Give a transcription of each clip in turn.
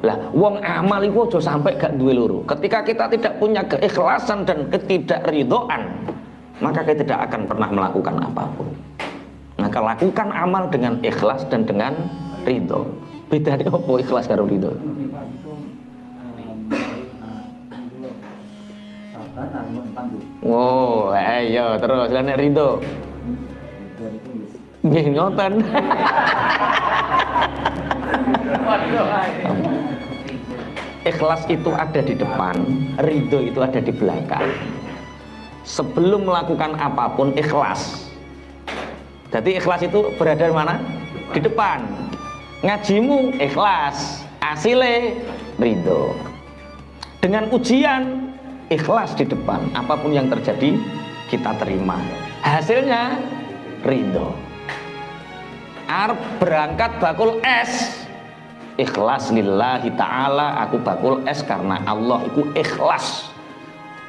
Lah, wong amal iku aja sampai gak duwe loro. Ketika kita tidak punya keikhlasan dan ketidakridhoan, maka kita tidak akan pernah melakukan apapun. Maka lakukan amal dengan ikhlas dan dengan ridho. Bedanya apa ikhlas karo ridho? Wow, ayo terus lan ridho. Nggih ngoten. Ikhlas itu ada di depan, ridho itu ada di belakang. Sebelum melakukan apapun ikhlas. Jadi ikhlas itu berada di mana? Di depan. Ngajimu ikhlas, asile ridho. Dengan ujian ikhlas di depan, apapun yang terjadi kita terima. Hasilnya ridho. Arep berangkat bakul es, ikhlas lillahi ta'ala, aku bakul es karena Allah, iku ikhlas.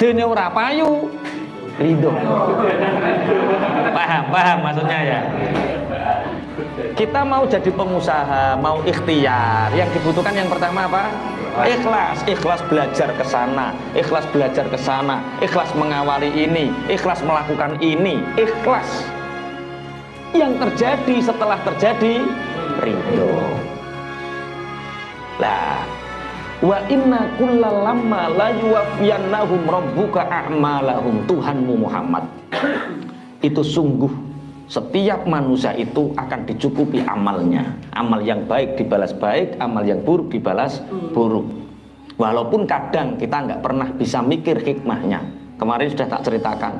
Dene ora payu, ridho. Paham maksudnya ya. Kita mau jadi pengusaha, mau ikhtiar, yang dibutuhkan yang pertama apa? Ikhlas. Ikhlas belajar ke sana, ikhlas belajar ke sana, ikhlas mengawali ini, ikhlas melakukan ini, ikhlas. Yang terjadi setelah terjadi ridho. Lah, wa inna kullalamma la yuwaffiyannahum rabbuka a'malahum. Tuhanmu Muhammad itu sungguh setiap manusia itu akan dicukupi amalnya. Amal yang baik dibalas baik, amal yang buruk dibalas buruk. Walaupun kadang kita nggak pernah bisa mikir hikmahnya. Kemarin sudah tak ceritakan,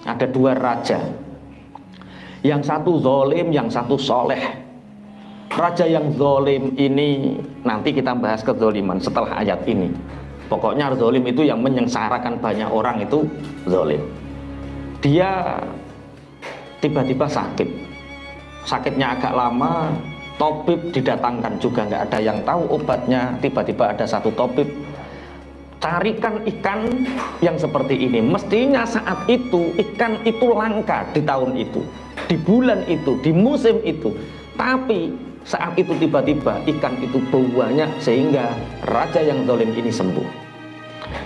ada dua raja, yang satu zolim, yang satu soleh. Raja yang zolim ini nanti kita bahas kezoliman setelah ayat ini. Pokoknya zolim itu yang menyengsarakan banyak orang, itu zolim. Dia tiba-tiba sakit, sakitnya agak lama, tabib didatangkan juga nggak ada yang tahu obatnya. Tiba-tiba ada satu tabib, carikan ikan yang seperti ini. Mestinya saat itu ikan itu langka di tahun itu, di bulan itu, di musim itu. Tapi saat itu tiba-tiba ikan itu bau banyak sehingga raja yang zalim ini sembuh.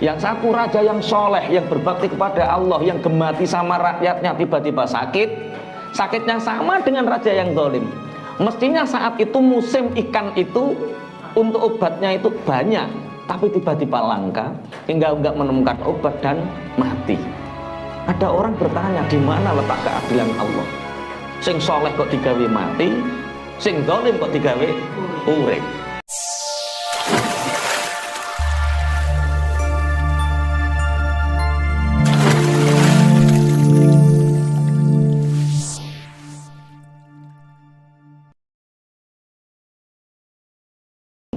Yang satu raja yang soleh, yang berbakti kepada Allah, yang gemati sama rakyatnya, tiba-tiba sakit. Sakitnya sama dengan raja yang zalim. Mestinya saat itu musim ikan itu untuk obatnya itu banyak, tapi tiba-tiba langka hingga nggak menemukan obat dan mati. Ada orang bertanya, di mana letak keadilan Allah? Sing soleh kok digawe mati, sing zalim kok digawe urip.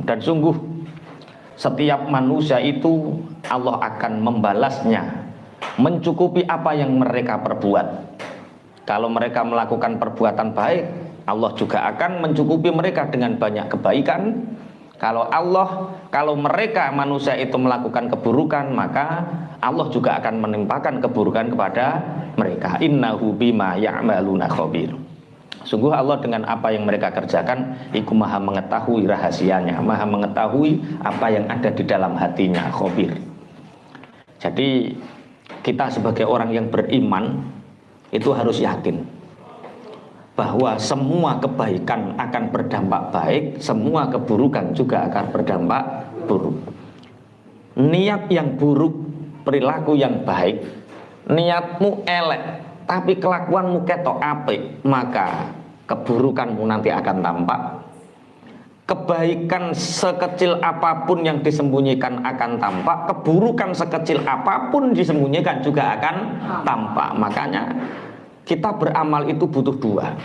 Dan sungguh setiap manusia itu Allah akan membalasnya, mencukupi apa yang mereka perbuat. Kalau mereka melakukan perbuatan baik, Allah juga akan mencukupi mereka dengan banyak kebaikan. Kalau mereka manusia itu melakukan keburukan, maka Allah juga akan menimpakan keburukan kepada mereka. Innahu bima ya'maluna khabir. Sungguh Allah dengan apa yang mereka kerjakan, iku maha mengetahui rahasianya, maha mengetahui apa yang ada di dalam hatinya, khabir. Jadi kita sebagai orang yang beriman itu harus yakin bahwa semua kebaikan akan berdampak baik, semua keburukan juga akan berdampak buruk. Niat yang buruk, perilaku yang baik, niatmu elek tapi kelakuanmu ketok apik, maka keburukanmu nanti akan tampak. Kebaikan sekecil apapun yang disembunyikan akan tampak, keburukan sekecil apapun disembunyikan juga akan tampak. Makanya kita beramal itu butuh dua.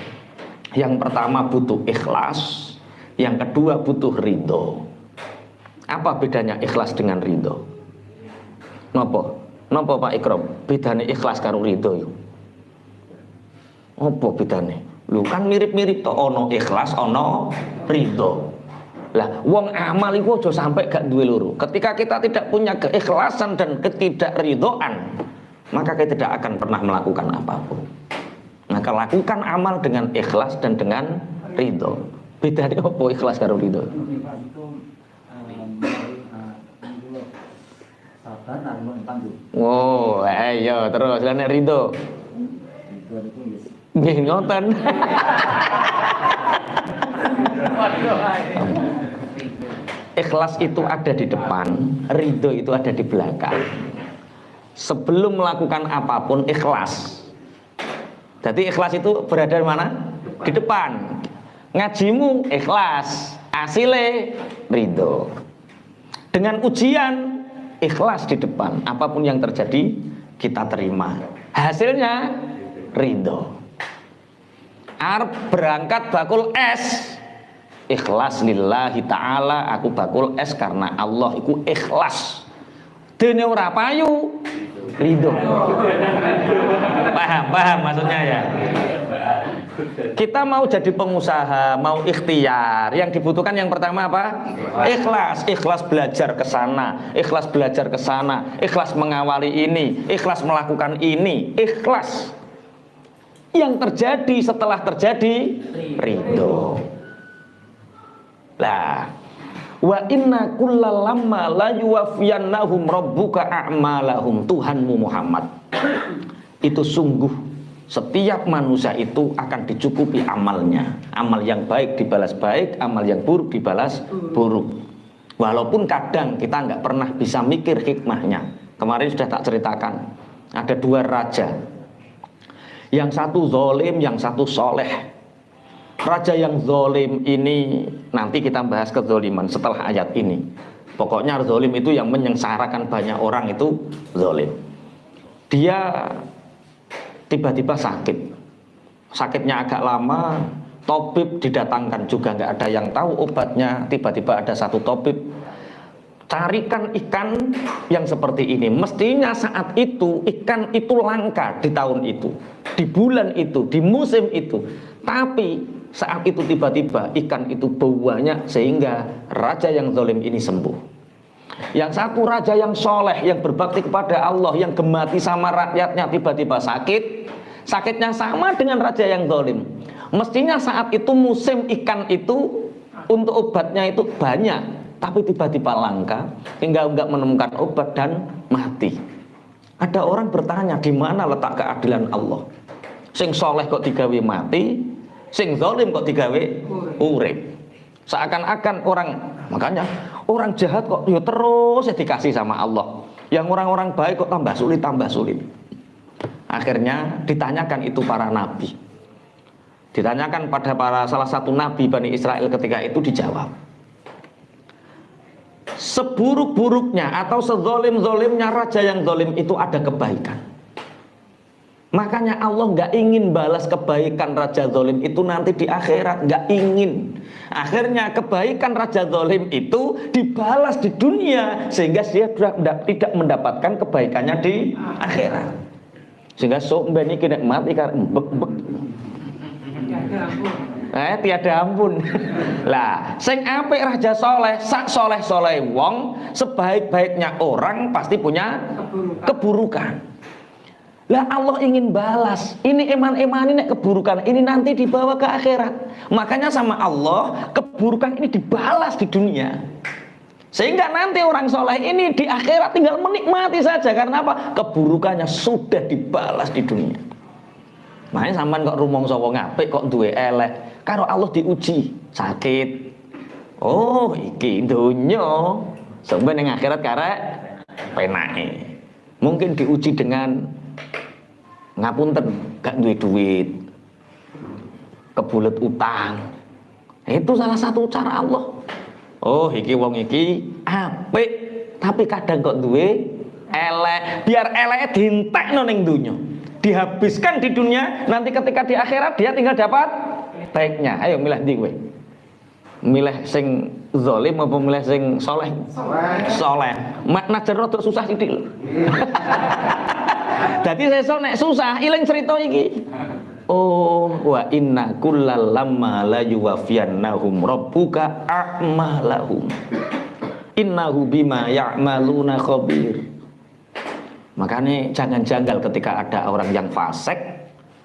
Yang pertama butuh ikhlas, yang kedua butuh ridho. Apa bedanya ikhlas dengan ridho? Nopo Pak Ikram? Bedanya ikhlas karo ridho yuk. Apa bedanya? Lu kan mirip-mirip toh, ono ikhlas, ono ridho. Lah, wong amal itu aja sampai gak duwe loro. Ketika kita tidak punya keikhlasan dan ketidakridhoan, maka kita tidak akan pernah melakukan apapun. Maka lakukan amal dengan ikhlas dan dengan ridho. Bedanya apa ikhlas karo ridho? Wow, ayo terus lan ridho. Nggih ngoten. Ikhlas itu ada di depan, ridho itu ada di belakang. Sebelum melakukan apapun ikhlas. Jadi ikhlas itu berada di mana? Di depan. Ngajimu ikhlas, asile ridho. Dengan ujian ikhlas di depan. Apapun yang terjadi kita terima. Hasilnya ridho. Arep berangkat bakul es, ikhlas lillahi ta'ala, aku bakul es karena Allah iku ikhlas. Dene ora payu, ridho. Paham maksudnya ya. Kita mau jadi pengusaha, mau ikhtiar, yang dibutuhkan yang pertama apa? Ikhlas. Ikhlas belajar ke sana, ikhlas belajar ke sana, ikhlas mengawali ini, ikhlas melakukan ini, ikhlas. Yang terjadi setelah terjadi ridho. Lah, wa inna kullalamma la yuwaffiyannahum rabbuka a'malahum. Tuhanmu Muhammad, itu sungguh setiap manusia itu akan dicukupi amalnya. Amal yang baik dibalas baik, amal yang buruk dibalas buruk. Walaupun kadang kita nggak pernah bisa mikir hikmahnya. Kemarin sudah tak ceritakan, ada dua raja, yang satu zolim, yang satu soleh. Raja yang zolim ini nanti kita bahas kezoliman setelah ayat ini. Pokoknya zolim itu yang menyengsarakan banyak orang, itu zolim. Dia tiba-tiba sakit. Sakitnya agak lama, tabib didatangkan juga nggak ada yang tahu obatnya. Tiba-tiba ada satu tabib, carikan ikan yang seperti ini. Mestinya saat itu ikan itu langka di tahun itu, di bulan itu, di musim itu. Tapi saat itu tiba-tiba ikan itu bau banyak sehingga raja yang zalim ini sembuh. Yang satu raja yang soleh, yang berbakti kepada Allah, yang gemati sama rakyatnya, tiba-tiba sakit. Sakitnya sama dengan raja yang zalim. Mestinya saat itu musim ikan itu untuk obatnya itu banyak, tapi tiba-tiba langka hingga enggak menemukan obat dan mati. Ada orang bertanya, di mana letak keadilan Allah? Sing soleh kok digawe mati, sing zalim kok digawe urip. Seakan-akan orang, makanya orang jahat kok ya terus ya dikasih sama Allah. Yang orang-orang baik kok tambah sulit, tambah sulit. Akhirnya ditanyakan itu para nabi. Ditanyakan pada salah satu nabi Bani Israel ketika itu, dijawab. Seburuk-buruknya atau sezolim-zolimnya raja yang zolim itu ada kebaikan. Makanya Allah nggak ingin balas kebaikan raja zolim itu nanti di akhirat, nggak ingin. Akhirnya kebaikan raja zolim itu dibalas di dunia sehingga dia tidak mendapatkan kebaikannya di akhirat. Sehingga sok mbeni ki nek mati karek mbek-mbek. Tiada ampun. Lah, sing apik raja soleh, sak soleh-soleh wong, sebaik-baiknya orang pasti punya keburukan. Lah Allah ingin balas. Ini eman-eman ini keburukan ini nanti dibawa ke akhirat. Makanya sama Allah keburukan ini dibalas di dunia. Sehingga nanti orang soleh ini di akhirat tinggal menikmati saja. Karena apa? Keburukannya sudah dibalas di dunia. Makanya sampean kok rumangsa wong apik kok duwe elek, karo Allah diuji, sakit. Oh, iki donya. Sampeyan ning akhirat karek penake. Mungkin diuji dengan ngapunten, gak duwe duit, kebulet utang. Itu salah satu cara Allah. Oh, iki wong iki apik, tapi kadang kok duwe elek. Biar eleke dientekno ning donya, dihabiskan di dunia, nanti ketika di akhirat dia tinggal dapat baiknya. Ayo milih ndi kowe? Milih sing zalim apa milih sing soleh? Soleh. Makna jero rada susah sithik lho. Dadi sesuk nek susah iling cerita iki. Oh, wa inna kullalamma la yuwaffiyannahum rabbuka a'malahum. Innahu bima ya'maluna khabir. Makanya jangan janggal ketika ada orang yang fasik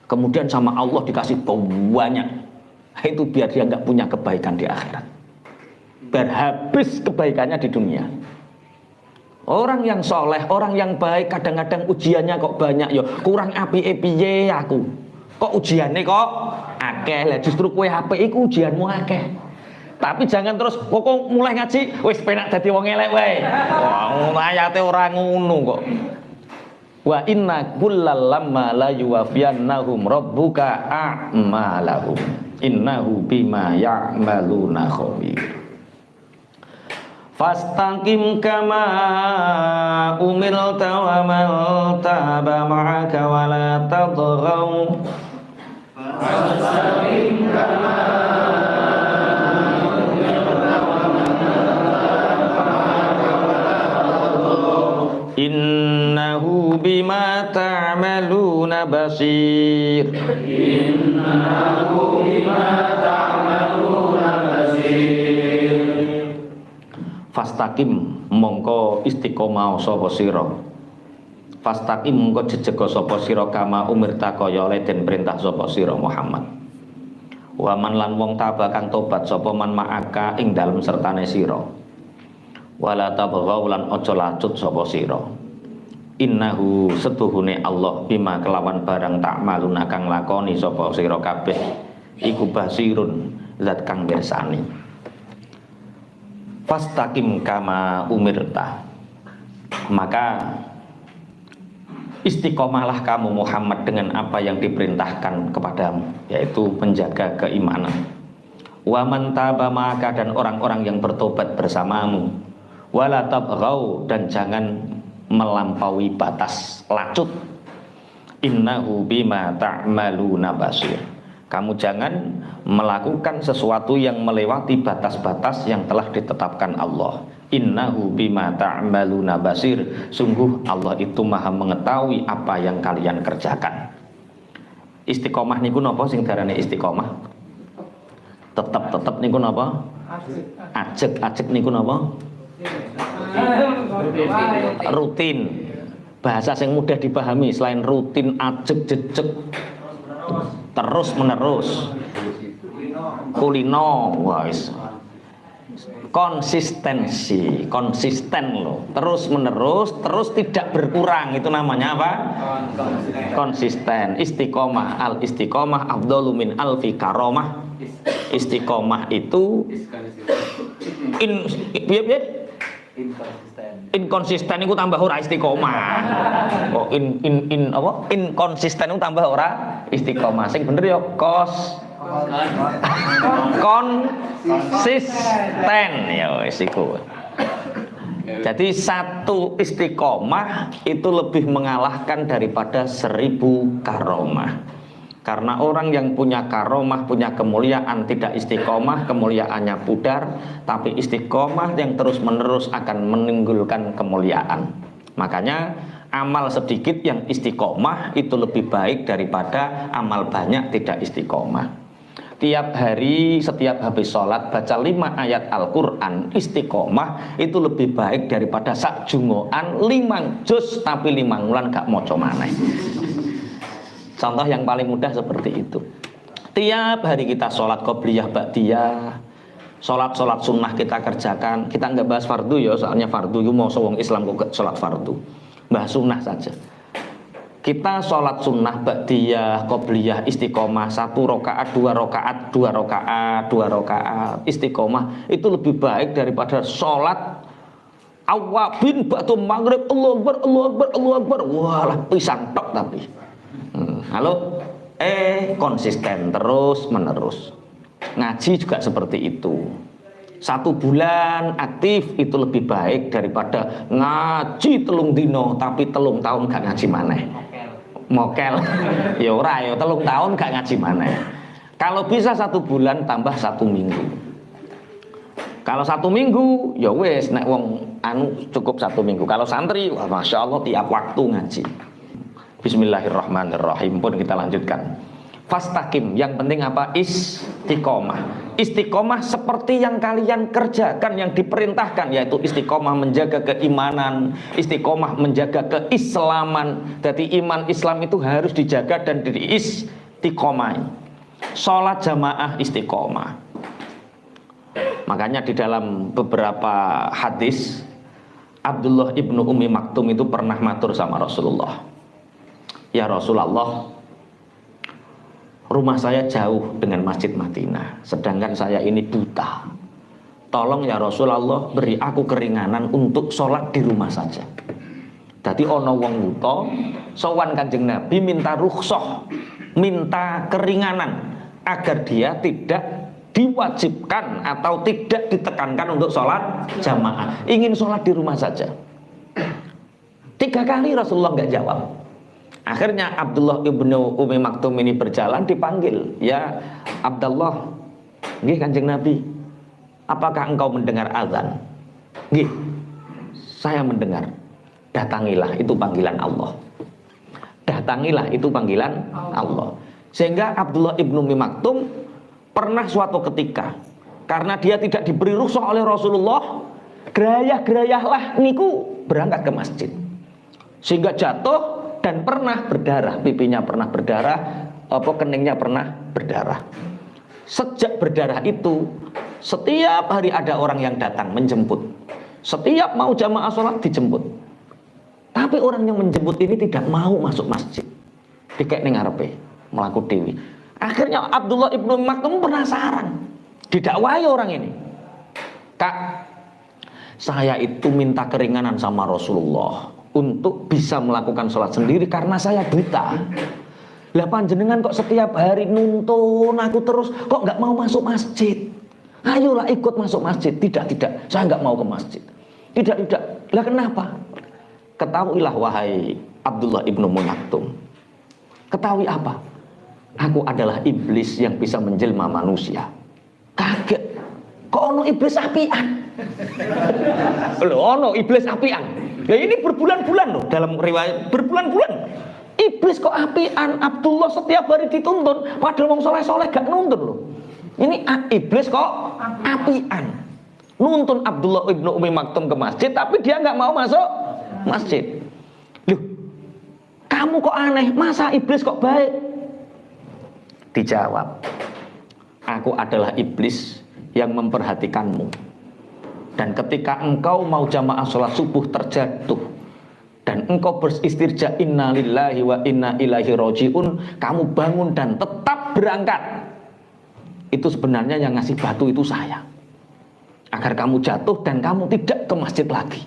kemudian sama Allah dikasih banyak. Itu biar dia nggak punya kebaikan di akhirat. berhabis kebaikannya di dunia. Orang yang soleh, orang yang baik kadang-kadang ujiannya kok banyak yo, kurang apike piye aku. Kok ujiannya kok akeh lah, justru kowe apik iku ujianmu akeh. Tapi jangan terus pokok mulai ngaji wis penak dadi wong elek wae. Wah, ayate ora ngono kok. Wa inna kullal lamma la yuwafiyannahum rabbuka a'malahum innahu bima ya'maluna khabir. Fastaqim kama umirta wa man taba ma'aka wa la tadghaw. Fastaqim kama innahu bima ta'maluna basir. Innahu bima ta'maluna basir. Fastaqim mongko istiqomah sapa sira. Fastaqim mongko jejega sapa sira kama umirta kaya oleh den perintah sapa sira Muhammad. Wa man lan wong taba kang tobat sapa man ma'aka ing dalem sertane sira. Wala tabghaw lan aja lacut sapa sira. Innahu setuhune Allah bima kelawan barang tak maluna kang lakoni sapa sira kabeh iku basirun zat kang mirsani. Fastaqim kama umirta, maka istiqomahlah kamu Muhammad dengan apa yang diperintahkan kepadamu, yaitu menjaga keimanan. Wa man taba maka dan orang-orang yang bertobat bersamamu. Wala tabghaw dan jangan melampaui batas lacut. Innahu bima ta'maluna basir. Kamu jangan melakukan sesuatu yang melewati batas-batas yang telah ditetapkan Allah. Innahu bima ta'maluna basir. Sungguh Allah itu maha mengetahui apa yang kalian kerjakan. Istiqomah niku napa sing darane istiqomah? Tetep niku napa? Ajek niku napa? Rutin. Bahasa yang mudah dipahami selain rutin, ajek, jejek, terus menerus. Kulino, wais. Konsistensi, konsisten loh. Terus menerus, terus tidak berkurang, itu namanya apa? Konsisten. Istiqomah, al istiqomah afdalu min alfi karomah. Istiqomah itu inkonsisten itu tambah ora istiqomah. Oh, inkonsisten itu tambah ora istiqomah. Sing bener ya konsisten ya wis iku. Jadi satu istiqomah itu lebih mengalahkan daripada 1000 karomah. Karena orang yang punya karomah, punya kemuliaan, tidak istiqomah, kemuliaannya pudar. Tapi istiqomah yang terus menerus akan menimbulkan kemuliaan. Makanya amal sedikit yang istiqomah itu lebih baik daripada amal banyak tidak istiqomah. Tiap hari, setiap habis sholat, baca 5 ayat Al-Quran, istiqomah itu lebih baik daripada sak jungoan 5 juz tapi 5 wulan gak moco maneh. Contoh yang paling mudah seperti itu. Tiap hari kita sholat qobliyah ba'diyah, sholat sunnah kita kerjakan. Kita nggak bahas fardu ya, soalnya fardu itu mau wong Islam kok sholat fardu. Bahas sunnah saja. Kita sholat sunnah ba'diyah, qobliyah, istiqomah, 1 rakaat, 2 rakaat, 2 rakaat, 2 rakaat, istiqomah itu lebih baik daripada sholat awabin ba'du maghrib, Allahu Akbar, Allahu Akbar, Allahu Akbar. Walah pisan tok tapi. Halo, konsisten terus menerus. Ngaji juga seperti itu. 1 bulan aktif itu lebih baik daripada ngaji 3 dino tapi 3 tahun gak ngaji maneh. Mokel. Ya ora ya 3 tahun gak ngaji maneh. Kalau bisa 1 bulan tambah 1 minggu. Kalau 1 minggu ya wes nek wong cukup 1 minggu. Kalau santri wah masya Allah tiap waktu ngaji. Bismillahirrahmanirrahim pun kita lanjutkan. Fastaqim, yang penting apa? Istiqomah. Istiqomah seperti yang kalian kerjakan, yang diperintahkan, yaitu istiqomah menjaga keimanan, istiqomah menjaga keislaman. Jadi iman Islam itu harus dijaga dan diistiqomah. Sholat jamaah istiqomah. Makanya di dalam beberapa hadis Abdullah ibnu Ummi Maktum itu pernah matur sama Rasulullah, ya Rasulullah, rumah saya jauh dengan Masjid Madinah, sedangkan saya ini buta. Tolong ya Rasulullah, beri aku keringanan untuk sholat di rumah saja. Jadi ono wong buta sowan Kanjeng Nabi minta rukhsah, minta keringanan agar dia tidak diwajibkan atau tidak ditekankan untuk sholat jamaah, ingin sholat di rumah saja. 3 kali Rasulullah nggak jawab. Akhirnya Abdullah ibnu Ummi Maktum ini berjalan, dipanggil, ya Abdullah, nggih Kanjeng Nabi, apakah engkau mendengar azan? Nggih, saya mendengar. Datangilah, itu panggilan Allah. Datangilah, itu panggilan Allah. Sehingga Abdullah ibnu Ummi Maktum pernah suatu ketika, karena dia tidak diberi rukhsah oleh Rasulullah, gerayah-gerayahlah niku berangkat ke masjid, sehingga jatuh dan pernah berdarah, pipinya pernah berdarah, keningnya pernah berdarah. Sejak berdarah itu, setiap hari ada orang yang datang menjemput. Setiap mau jamaah sholat dijemput. Tapi orang yang menjemput ini tidak mau masuk masjid, dikek ning ngarepe mlaku dewi. Akhirnya Abdullah ibnu Maktum penasaran, didakwai orang ini, Kak, saya itu minta keringanan sama Rasulullah untuk bisa melakukan sholat sendiri karena saya buta. Lah panjenengan kok setiap hari nuntun aku terus, kok nggak mau masuk masjid? Ayolah ikut masuk masjid. Tidak, saya nggak mau ke masjid. Tidak. Lah kenapa? Ketahuilah wahai Abdullah ibnu Maktum. Ketahui apa? Aku adalah iblis yang bisa menjelma manusia. Kaget. Kok ono iblis apian? Loh, ono iblis apian. Ya ini berbulan-bulan loh, dalam riwayat berbulan-bulan. Iblis kok apian? Abdullah setiap hari dituntun, padahal wong soleh-soleh gak nuntun loh. Ini iblis kok apian. Nuntun Abdullah ibnu Ummi Maktum ke masjid, tapi dia nggak mau masuk masjid. Loh, kamu kok aneh? Masa iblis kok baik? Dijawab, aku adalah iblis yang memperhatikanmu. Dan ketika engkau mau jamaah sholat subuh terjatuh dan engkau beristirja inna lillahi wa inna ilaihi roji'un, kamu bangun dan tetap berangkat, itu sebenarnya yang ngasih batu itu saya, agar kamu jatuh dan kamu tidak ke masjid lagi.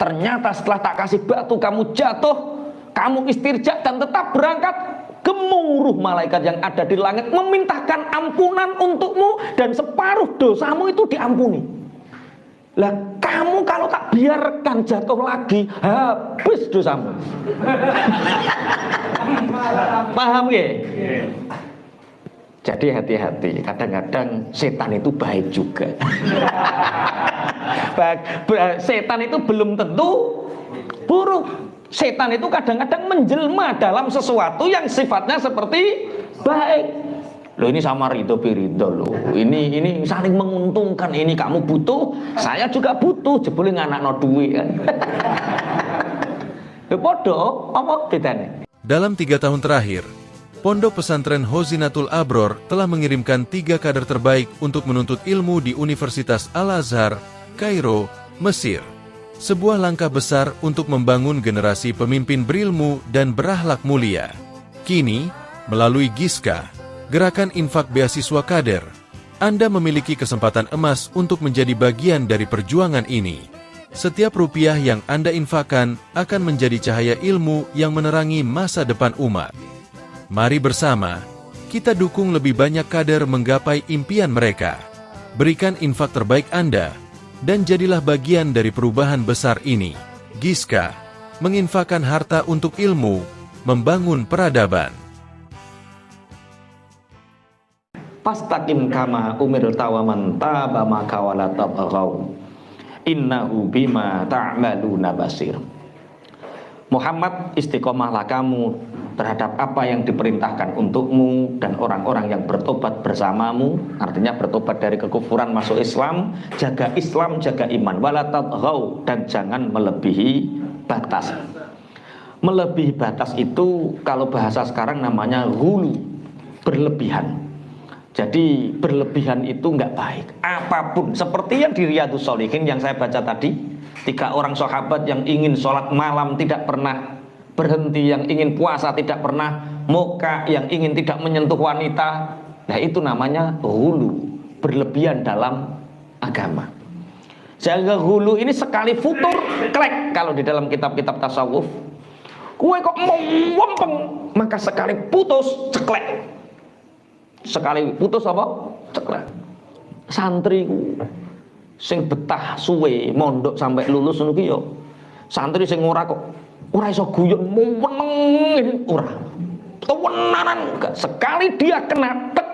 Ternyata setelah tak kasih batu kamu jatuh, kamu istirja dan tetap berangkat. Gemuruh malaikat yang ada di langit memintakan ampunan untukmu dan separuh dosamu itu diampuni. Lah kamu kalau tak biarkan jatuh lagi, habis dosamu. Paham ya? Jadi hati-hati, kadang-kadang setan itu baik juga. Setan itu belum tentu buruk. Setan itu kadang-kadang menjelma dalam sesuatu yang sifatnya seperti baik. Loh ini sama ridho birido loh. Ini saling menguntungkan. Ini kamu butuh, saya juga butuh. Jebule nganakno duit kan. Lho padha apa bedane? Dalam 3 tahun terakhir, Pondok Pesantren Hozinatul Abror telah mengirimkan 3 kader terbaik untuk menuntut ilmu di Universitas Al-Azhar, Kairo, Mesir. Sebuah langkah besar untuk membangun generasi pemimpin berilmu dan berakhlak mulia. Kini, melalui Giska, Gerakan Infak Beasiswa Kader, Anda memiliki kesempatan emas untuk menjadi bagian dari perjuangan ini. Setiap rupiah yang Anda infakkan akan menjadi cahaya ilmu yang menerangi masa depan umat. Mari bersama, kita dukung lebih banyak kader menggapai impian mereka. Berikan infak terbaik Anda, dan jadilah bagian dari perubahan besar ini. Giska, menginfakkan harta untuk ilmu, membangun peradaban. Fastaqim kama umirta wa man taba maka wala tabghaw. Innahu bima ta'maluna basir. Muhammad, istiqomahlah kamu terhadap apa yang diperintahkan untukmu dan orang-orang yang bertobat bersamamu. Artinya bertobat dari kekufuran masuk Islam, jaga iman, wala tatghaw, dan jangan melebihi batas. Melebihi batas itu kalau bahasa sekarang namanya ghulu, berlebihan. Jadi berlebihan itu nggak baik. Apapun, seperti yang di Riyadhus Shalihin yang saya baca tadi, 3 orang sahabat yang ingin sholat malam tidak pernah berhenti, yang ingin puasa tidak pernah moka, yang ingin tidak menyentuh wanita. Nah itu namanya hulu, berlebihan dalam agama. Sehingga hulu ini sekali futur, klek, kalau di dalam kitab-kitab tasawuf, kue kok mau wempeng, maka sekali putus, ceklek. Sekali putus apa? Ceklek. Santri sing betah suwe mondok sampai lulus ngono ki yo. Santri sing ora kok ora iso guyon meneng ora. Kewenanan sekali dia kena tek.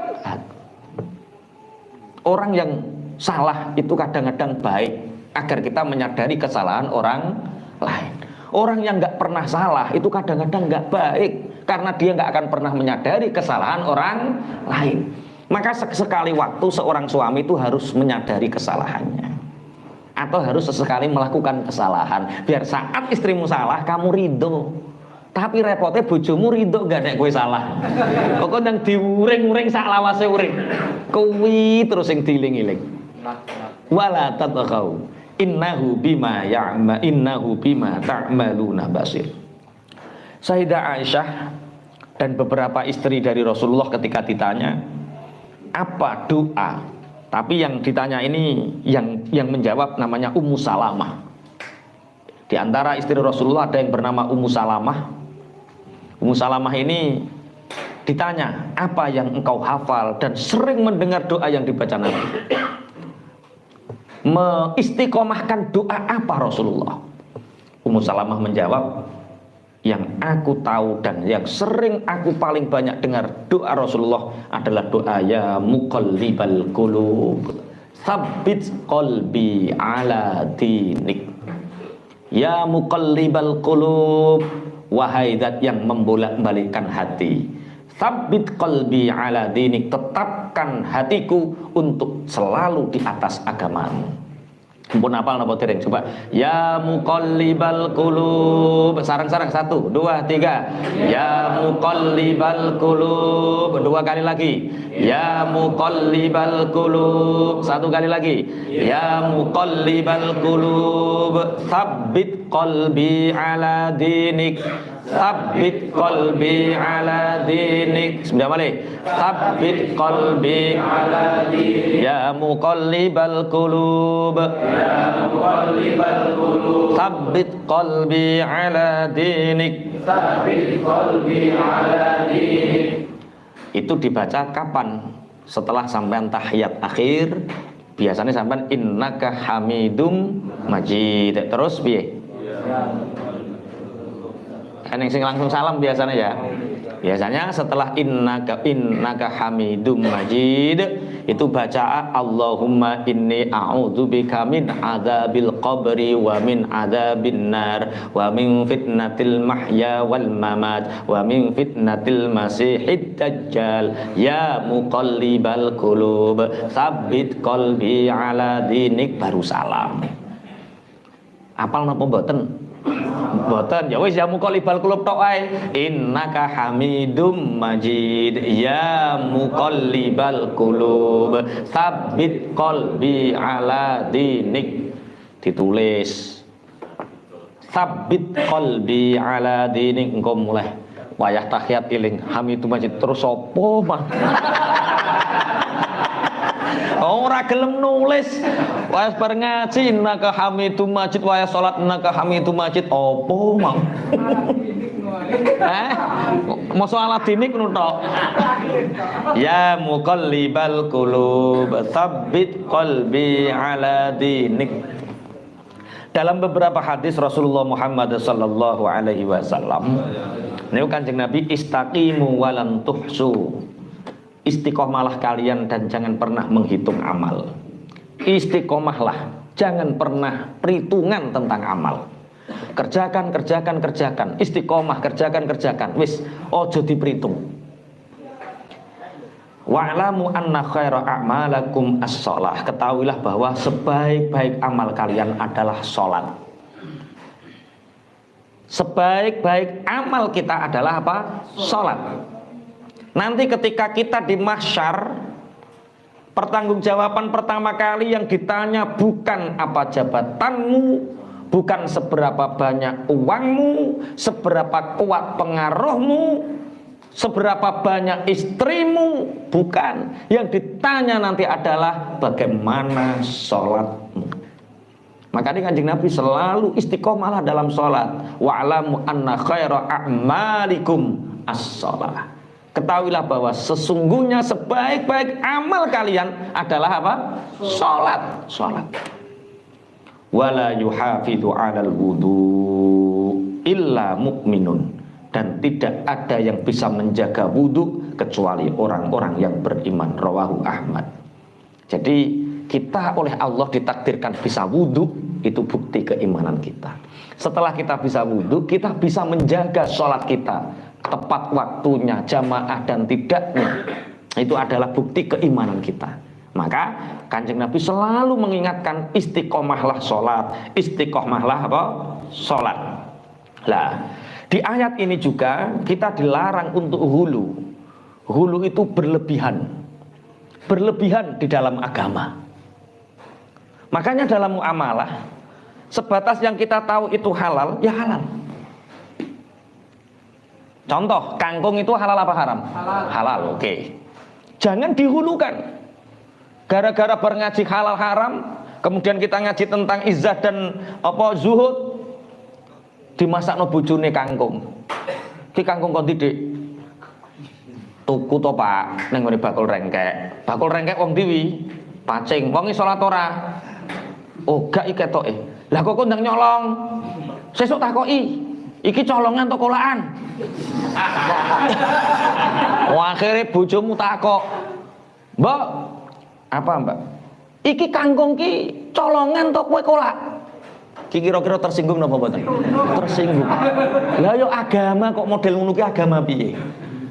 Orang yang salah itu kadang-kadang baik agar kita menyadari kesalahan orang lain. Orang yang nggak pernah salah itu kadang-kadang nggak baik karena dia nggak akan pernah menyadari kesalahan orang lain. Maka sekali waktu seorang suami itu harus menyadari kesalahannya, atau harus sesekali melakukan kesalahan biar saat istrimu salah kamu ridho. Tapi repotnya bojomu ridho gak nek kowe salah. Pokok yang diuring-uring sak lawase uring. Kuwi terus sing dieling-eling. Wala tatqau. Innahu bima ta'maluna basir. Sayyidah Aisyah dan beberapa istri dari Rasulullah ketika ditanya apa doa, tapi yang ditanya ini yang menjawab namanya Ummu Salamah. Di antara istri Rasulullah ada yang bernama Ummu Salamah. Ummu Salamah ini ditanya apa yang engkau hafal dan sering mendengar doa yang dibaca Nabi. Mengistiqomahkan doa apa Rasulullah? Ummu Salamah menjawab, yang aku tahu dan yang sering aku paling banyak dengar doa Rasulullah adalah doa ya muqallibal qulub tsabbit qalbi ala dinik. Ya muqallibal qulub, wahai zat yang membolak-balikkan hati, tsabbit qalbi ala dinik, tetapkan hatiku untuk selalu di atas agamamu. Mumpun hafal napa dereng coba. Ya muqallibal qulub, sarang-sarang 1 2 3. Ya muqallibal qulub, 2 kali lagi. Ya muqallibal qulub, 1 kali lagi. Ya muqallibal qulub, tsabbit qalbi ala dinik. Tsabbit qalbi ala dinik. Sudah balik. Tsabbit qalbi ala dinik. Ya muqallibal qulub, ya muqallibal qulub, tsabbit qalbi ala dinik. Tsabbit qalbi ala dinik. Itu dibaca kapan? Setelah sampai tahiyat akhir. Biasanya sampai innaka hamidum majid. Terus piye? Kan yang sing langsung salam biasanya ya. Biasanya setelah innaka hamidum majid itu baca Allahumma inni a'udzubika min adzabil qabri wa min adzabin nar wa min fitnatil mahya wal mamat wa min fitnatil masihid dajjal ya muqallibal qulub tsabbit qalbi ala dinik, baru salam. Apal napa mboten? Mboten, ya wis ya muqallibal qulub tok ae. Innaka hamidum majid ya muqallibal qulub tsabbit qalbi ala dinik. Ditulis tsabbit qalbi ala dinik, engko mulai wayah tahiyat eling hamidum majid terus sapa mah. Ora gelem nulis. Wayah bar ngaji innaka hamidum majid, wayah salat innaka hamidum majid opo mau? Mosok ala dinik ngono tok. Ya muqallibal qulub tsabbit qalbi ala dinik. Dalam beberapa hadis Rasulullah Muhammad sallallahu alaihi wasallam, niku Kanjeng Nabi istaqimu walan tuhsu. Istiqomahlah kalian dan jangan pernah menghitung amal. Istiqomahlah, jangan pernah perhitungan tentang amal. Kerjakan. Istiqomah, kerjakan. Wis, ojo diperhitung. Wa'lamu anna khaira a'malakum as-shalah. Ketahuilah bahwa sebaik-baik amal kalian adalah sholat. Sebaik-baik amal kita adalah apa? Sholat. Nanti ketika kita di mahsyar, Pertanggungjawaban pertama kali yang ditanya bukan apa jabatanmu, bukan seberapa banyak uangmu, seberapa kuat pengaruhmu, seberapa banyak istrimu, bukan. Yang ditanya nanti adalah bagaimana sholatmu. Makanya Kanjeng Nabi selalu istiqomahlah dalam sholat. Wa'lamu anna khaira a'malikum as-sholah. Ketahuilah bahwa sesungguhnya sebaik-baik amal kalian adalah apa? Sholat. Sholat. Wala yuhafidhu 'alal wudu illa mu'minun. Dan tidak ada yang bisa menjaga wudu kecuali orang-orang yang beriman. Rawahu Ahmad. Jadi kita oleh Allah ditakdirkan bisa wudu, itu bukti keimanan kita. Setelah kita bisa wudu, kita bisa menjaga sholat kita tepat waktunya, jamaah dan tidaknya. Itu adalah bukti keimanan kita. Maka Kanjeng Nabi selalu mengingatkan istiqomahlah sholat, istiqomahlah apa? Sholat. Lah, di ayat ini juga kita dilarang untuk hulu. Hulu itu berlebihan. Berlebihan di dalam agama. Makanya dalam muamalah, sebatas yang kita tahu itu halal, ya halal. Contoh, kangkung itu halal apa haram? Halal. Halal, oke. Jangan dihulukan. Gara-gara berngaji halal haram, kemudian kita ngaji tentang izzah dan apa zuhud, dimasakno bojone kangkung. Ki kangkung kon didik. Tuku to, Pak, ning ngene bakul rengkek. Bakul rengkek wong diwi, pacing, wong salat ora. Oh, gak iki ketoke. Lah kok ndang nyolong. Sesuk takoki, iki colongan to kolaan. Wah, akhirnya bojomu takok. Mbak, apa Mbak? Iki kangkung ki colongan to kowe kolak? Ki kira-kira tersinggung napa mboten? Tersinggung. Lah yo agama kok model ngono ki agama piye?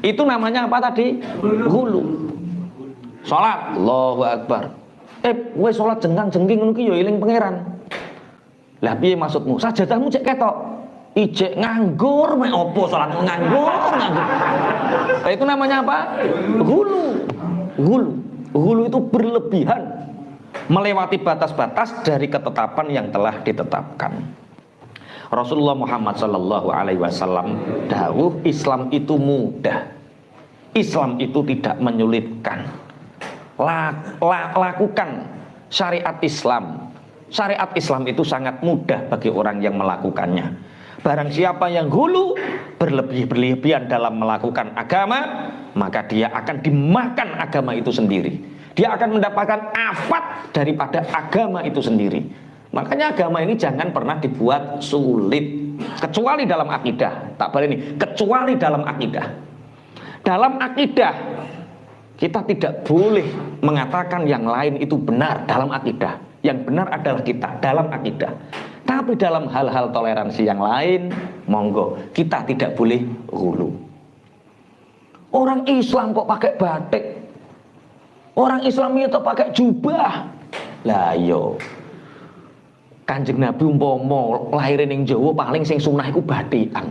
Itu namanya apa tadi? Hulu. Salat, Allahu Akbar. Kowe salat jengkang-jengking ngono ki yo eling pangeran. Lah piye maksudmu? Sajadahmu cek ketok. Ijek nganggur mek opo salat nganggur. Nah, itu namanya apa? Hulu. Hulu. Hulu itu berlebihan, melewati batas-batas dari ketetapan yang telah ditetapkan. Rasulullah Muhammad sallallahu alaihi wasallam dawuh, Islam itu mudah. Islam itu tidak menyulitkan. Lakukan syariat Islam. Syariat Islam itu sangat mudah bagi orang yang melakukannya. Barang siapa yang hulu, berlebihan dalam melakukan agama, maka dia akan dimakan agama itu sendiri. Dia akan mendapatkan afat daripada agama itu sendiri. Makanya agama ini jangan pernah dibuat sulit, kecuali dalam akidah. Tak boleh ini, kecuali dalam akidah. Dalam akidah kita tidak boleh mengatakan yang lain itu benar dalam akidah. Yang benar adalah kita dalam akidah. Tapi dalam hal-hal toleransi yang lain, monggo, kita tidak boleh hulu. Orang Islam kok pakai batik? Orang Islam itu pakai jubah. Lah yo. Kanjeng Nabi umpama lahir ning Jawa paling sing sunah iku batikan.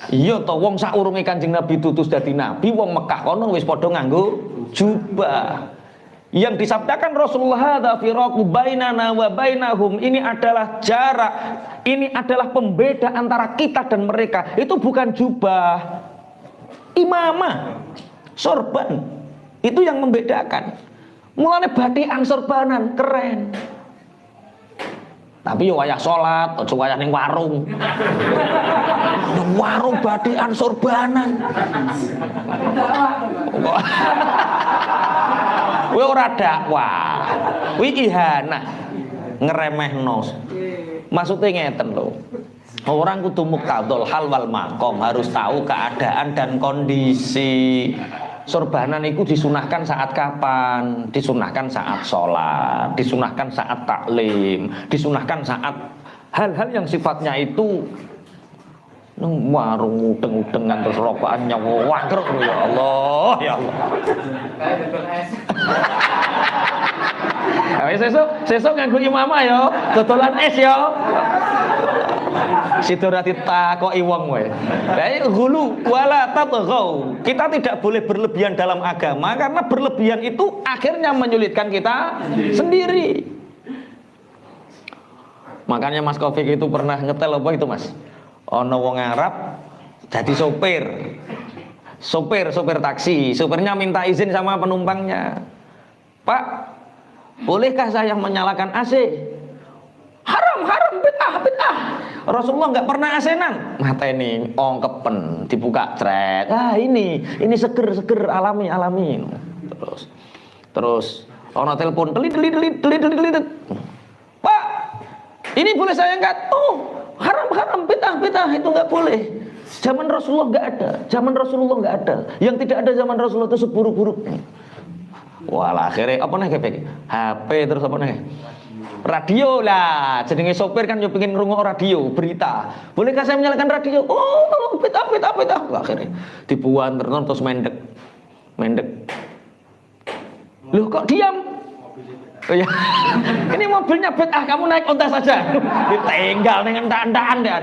Iya to, wong saurunge Kanjeng Nabi tutus dadi nabi, wong Mekah kono wis padha nganggo jubah. Yang disabdakan Rasulullah, hadza firaqu bainana wa bainahum, ini adalah jarak, ini adalah pembeda antara kita dan mereka. Itu bukan jubah, imamah, sorban. Itu yang membedakan. Mulane batikan sorbanan keren. Tapi yo wayah salat, aja wayah ning warung. Nang warung batikan sorbanan. Kowe ora dakwah. Kuwi ihanah, ngeremehno. Maksudnya ngeten lho. Orang kudu muktadul hal wal maqam, harus tahu keadaan dan kondisi. Sorbanan itu disunahkan saat kapan? Disunahkan saat sholat, disunahkan saat taklim, disunahkan saat hal-hal yang sifatnya itu nang warung udeng-udengan terus rokokan nyawa wangker. Ya Allah, ya Allah. Sesuk nganggo imamah ya, dodolan es ya. Sido ra ditakoki wong wae. Lah hulu wala tatghaw. Kita tidak boleh berlebihan dalam agama karena berlebihan itu akhirnya menyulitkan kita sendiri. Makanya Mas Taufik itu pernah ngetel apa itu Mas? Ono wong Arab jadi sopir taksi. Sopirnya minta izin sama penumpangnya. Pak, bolehkah saya menyalakan AC? Haram, bid'ah. Rasulullah nggak pernah AC-nan. Mata ini ongkepen, dibuka thread. Ini seger alami. Terus ono telepon, delit. Pak, ini boleh saya nggak? Oh, haram, bid'ah itu nggak boleh. Zaman Rasulullah nggak ada. Yang tidak ada zaman Rasulullah itu seburuk-buruknya. Wah, akhirnya apa nih kayak HP terus apa nih? Radio lah. Jenenge sopir kan yo pengen ngrungokno radio, berita. Bolehkah saya menyalakan radio? Oh, bid'ah. Akhirnya dibuan terus mendek. Loh kok diam? Oh ya. Ini mobilnya bid'ah, kamu naik onta saja. Ditinggal dengan endak-endakan dan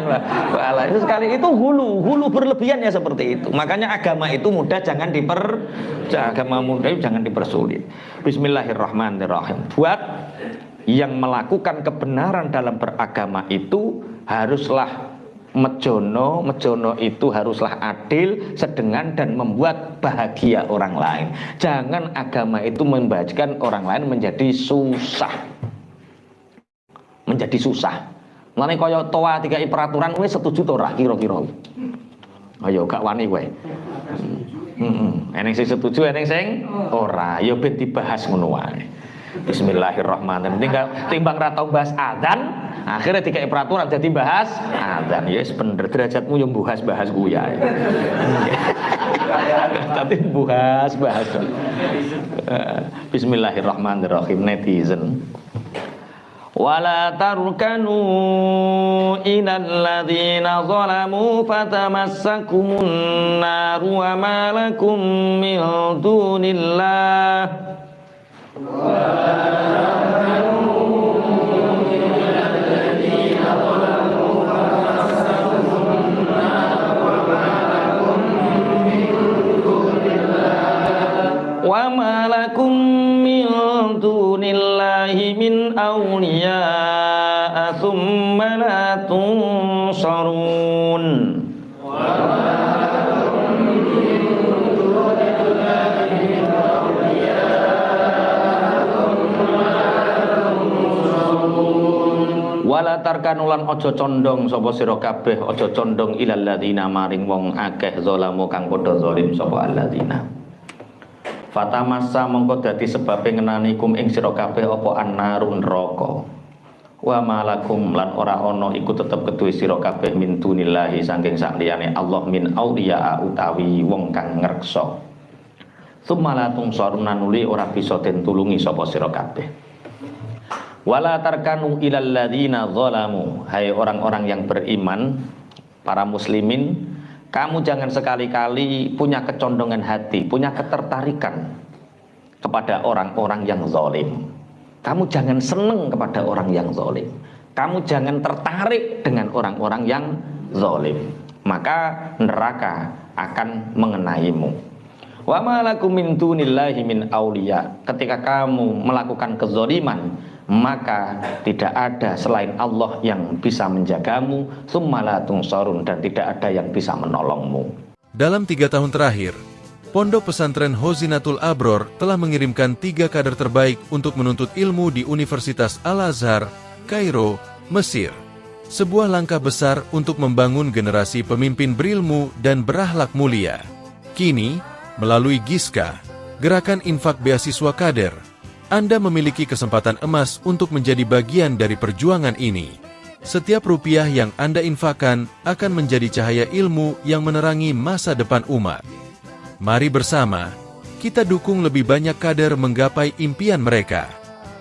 walah itu sekali itu hulu berlebihan ya seperti itu. Makanya agama itu mudah jangan dipersulit. Bismillahirrahmanirrahim. Buat yang melakukan kebenaran dalam beragama itu haruslah mejono itu haruslah adil, sedengan dan membuat bahagia orang lain. Jangan agama itu membahagiakan orang lain menjadi susah. Mulane kaya toa dikai peraturan wis setuju to ora kira-kira. Ayo gak wani kowe. Eneng sing setuju, eneng sing ora. Ya ben dibahas ngono wae. Bismillahirrahmanirrahim. Timbang ra tau bahas adzan, akhirnya dikai peraturan jadi bahas adzan. Ya wis bener derajatmu yo bahas kuwi ya. Tapi bahas. Bismillahirrahmanirrahim. Netizen. Wala tarkanu ilal ladzina zalamu fatamassakumun naru wa ma lakum min dunillah. Wa ma lakum min dunillahi min awliya thumma la tunsarun. Wala tarkanulan ojo condong sapa sira kabeh, ojo condong ilal ladzina maring wong akeh zalamu kang padha zalim sapa alladzina. Fatamassa mongko dadi sebabe ngenani kum ing sira kabeh apa annarun neraka. Wa malakum lan ora ana iku tetep keduwe sira kabeh min dunillahi saking sakliyane Allah min auliya utawi wong kang ngreksa. Sumalatung saruna nuli ora bisa den tulungi sapa sira kabeh. Wala tarkanu ilal ladzina zalamu. Hai orang-orang yang beriman, para muslimin, kamu jangan sekali-kali punya kecondongan hati, punya ketertarikan kepada orang-orang yang zalim. Kamu jangan seneng kepada orang yang zalim. Kamu jangan tertarik dengan orang-orang yang zalim. Maka neraka akan mengenaimu. Wa ma lakum min dunillahi min auliya. Ketika kamu melakukan kezaliman, maka tidak ada selain Allah yang bisa menjagamu, tsumma tunsarun, dan tidak ada yang bisa menolongmu. Dalam 3 tahun terakhir, Pondok Pesantren Hozinatul Abror telah mengirimkan 3 kader terbaik untuk menuntut ilmu di Universitas Al-Azhar, Kairo, Mesir. Sebuah langkah besar untuk membangun generasi pemimpin berilmu dan berakhlak mulia. Kini, melalui GISKA, Gerakan Infak Beasiswa Kader, Anda memiliki kesempatan emas untuk menjadi bagian dari perjuangan ini. Setiap rupiah yang Anda infakkan akan menjadi cahaya ilmu yang menerangi masa depan umat. Mari bersama, kita dukung lebih banyak kader menggapai impian mereka.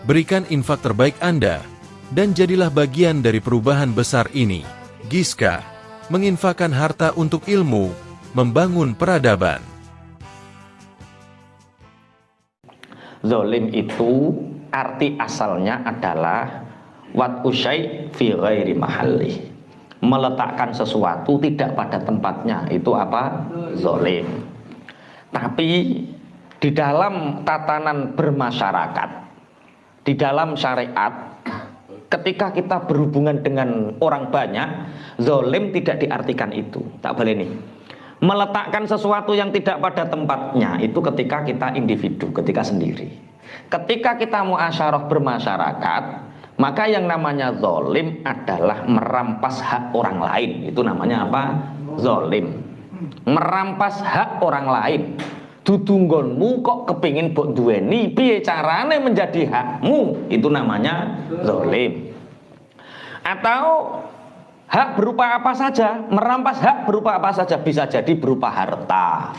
Berikan infak terbaik Anda, dan jadilah bagian dari perubahan besar ini. GISKA, menginfakkan harta untuk ilmu, membangun peradaban. Zalim itu arti asalnya adalah wat usai fi ghairi mahalli, Meletakkan sesuatu tidak pada tempatnya itu apa? Zalim. Tapi di dalam tatanan bermasyarakat, di dalam syariat, ketika kita berhubungan dengan orang banyak, zalim tidak diartikan itu. Tak boleh nih. Meletakkan sesuatu yang tidak pada tempatnya itu ketika kita individu, ketika sendiri. Ketika kita muasyarah bermasyarakat, maka yang namanya zalim adalah merampas hak orang lain. Itu namanya apa? Zalim. Merampas hak orang lain. Dudunggonmu kok kepingin mbok duweni, piye carane menjadi hakmu? Itu namanya zalim. Atau hak berupa apa saja, merampas hak berupa apa saja, bisa jadi berupa harta.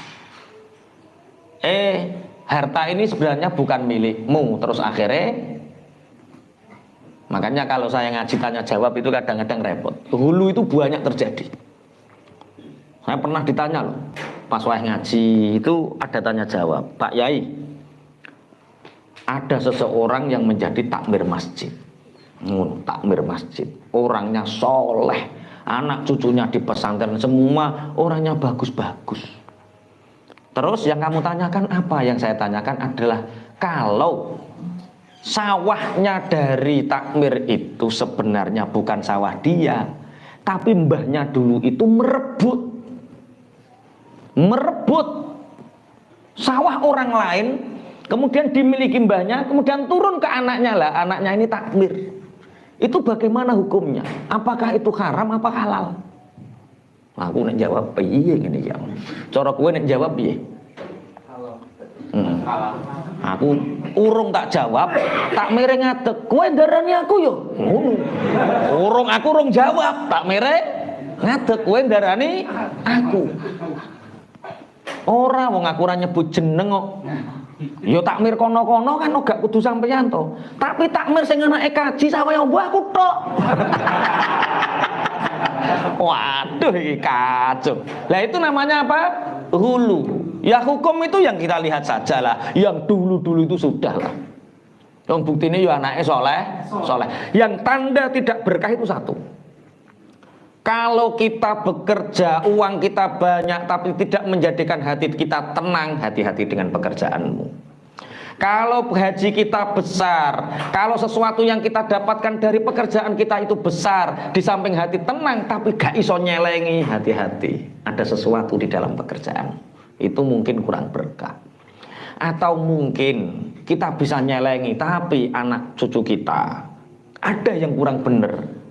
Harta ini sebenarnya bukan milikmu, terus akhirnya, makanya kalau saya ngaji tanya jawab itu kadang-kadang repot. Hulu itu banyak terjadi. Saya pernah ditanya loh, pas saya ngaji itu ada tanya jawab, Pak Yai, ada seseorang yang menjadi takmir masjid. Takmir masjid, orangnya soleh, anak cucunya di pesantren semua orangnya bagus-bagus. Terus yang kamu tanyakan apa? Yang saya tanyakan adalah, kalau sawahnya dari takmir itu sebenarnya bukan sawah dia, tapi mbahnya dulu itu merebut sawah orang lain, kemudian dimiliki mbahnya, kemudian turun ke anaknya, lah anaknya ini takmir. Itu bagaimana hukumnya? Apakah itu haram apa halal? Aku nek jawab piye ngene ya. Cara kowe nek jawab piye? Aku urung tak jawab, tak mere ngadeg. Kowe ndarani aku yo. Ngono. Aku urung jawab, tak mere ngadeg. Kowe ndarani aku. Ora wong aku ora nyebut jeneng kok. Yo takmir kono-kono kan gak kudu sampeyan to. Tapi takmir sing anake kaji sawaya mbahku tok. Waduh iki kacau. Lah itu namanya apa? Hulu. Ya hukum itu yang kita lihat saja lah. Yang dulu-dulu itu sudah lah. Yang buktinya ya anaknya soleh. Yang tanda tidak berkah itu satu. Kalau kita bekerja, uang kita banyak, tapi tidak menjadikan hati kita tenang, hati-hati dengan pekerjaanmu. Kalau haji kita besar, kalau sesuatu yang kita dapatkan dari pekerjaan kita itu besar, di samping hati tenang, tapi gak iso nyelengi, hati-hati. Ada sesuatu di dalam pekerjaan, itu mungkin kurang berkah. Atau mungkin kita bisa nyelengi, tapi anak cucu kita ada yang kurang bener.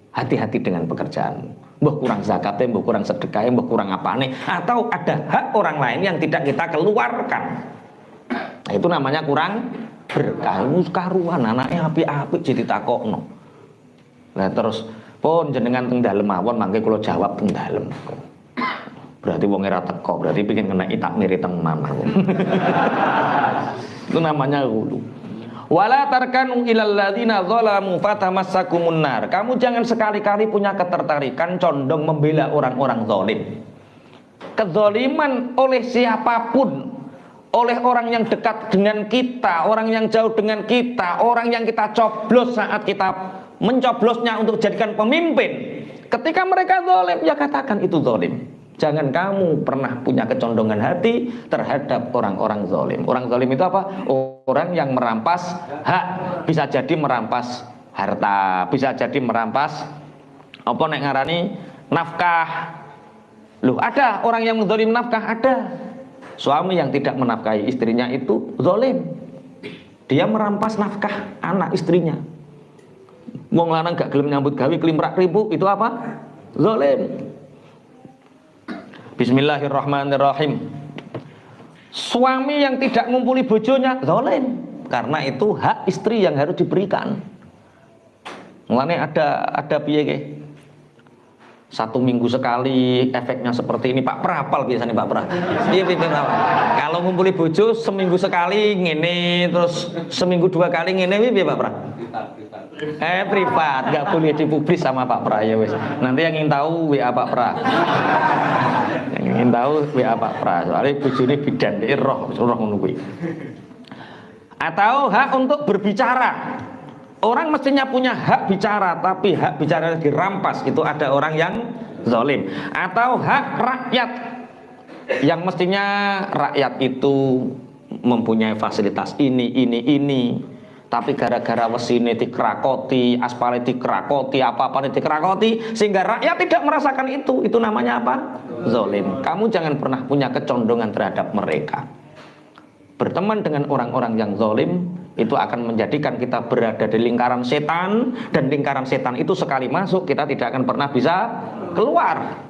Hati-hati dengan pekerjaan. Mbah kurang zakatnya, mbah kurang sedekahnya, mbah kurang apane, atau ada hak orang lain yang tidak kita keluarkan. Nah, itu namanya kurang berkah. Karuan anaknya api-api jadi takokno. Nah terus pun jenengan teng dalem mawon mangke kula jawab teng dalem. Berarti wong ora teko, berarti pengen kena takmir teng mana. Itu namanya hulu. Wala tarkanu ilal ladzina zalamu fatamassakumun nar. Kamu jangan sekali-kali punya ketertarikan condong membela orang-orang zalim. Kezaliman oleh siapapun, oleh orang yang dekat dengan kita, orang yang jauh dengan kita, orang yang kita coblos saat kita mencoblosnya untuk jadikan pemimpin. Ketika mereka zalim, ya katakan itu zalim. Jangan kamu pernah punya kecondongan hati terhadap orang-orang zalim. Orang zalim itu apa? Orang yang merampas hak. Bisa jadi merampas harta, bisa jadi merampas apa nek ngarani nafkah. Loh, ada orang yang menzalim nafkah, ada. Suami yang tidak menafkahi istrinya itu zalim. Dia merampas nafkah anak istrinya. Wong lanang gak gelem nyambut gawe klimrak ribu, itu apa? Zalim. Bismillahirrahmanirrahim. Suami yang tidak ngumpuli bojonya zalim, karena itu hak istri yang harus diberikan. Mulane ada piye ke? 1 minggu sekali efeknya seperti ini. Pak Prapal biasanya Pak Pra. Iya kalau ngumpuli bojo seminggu sekali ngene, terus seminggu 2 kali ngene piye Pak Pra? Privat, nggak boleh dipublis sama Pak Pra ya wes. Nanti yang ingin tahu WA Pak Pra. Yang ingin tahu WA Pak Pra. Soalnya bojone bidan roh ngono kuwi. Atau hak untuk berbicara. Orang mestinya punya hak bicara, tapi hak bicara dirampas, itu ada orang yang zalim. Atau hak rakyat, yang mestinya rakyat itu mempunyai fasilitas ini, tapi gara-gara wesine dikrakoti, aspale dikrakoti, apa-apa dikrakoti, sehingga rakyat tidak merasakan itu namanya apa? Zalim. Kamu jangan pernah punya kecondongan terhadap mereka. Berteman dengan orang-orang yang zalim itu akan menjadikan kita berada di lingkaran setan, dan lingkaran setan itu sekali masuk kita tidak akan pernah bisa keluar.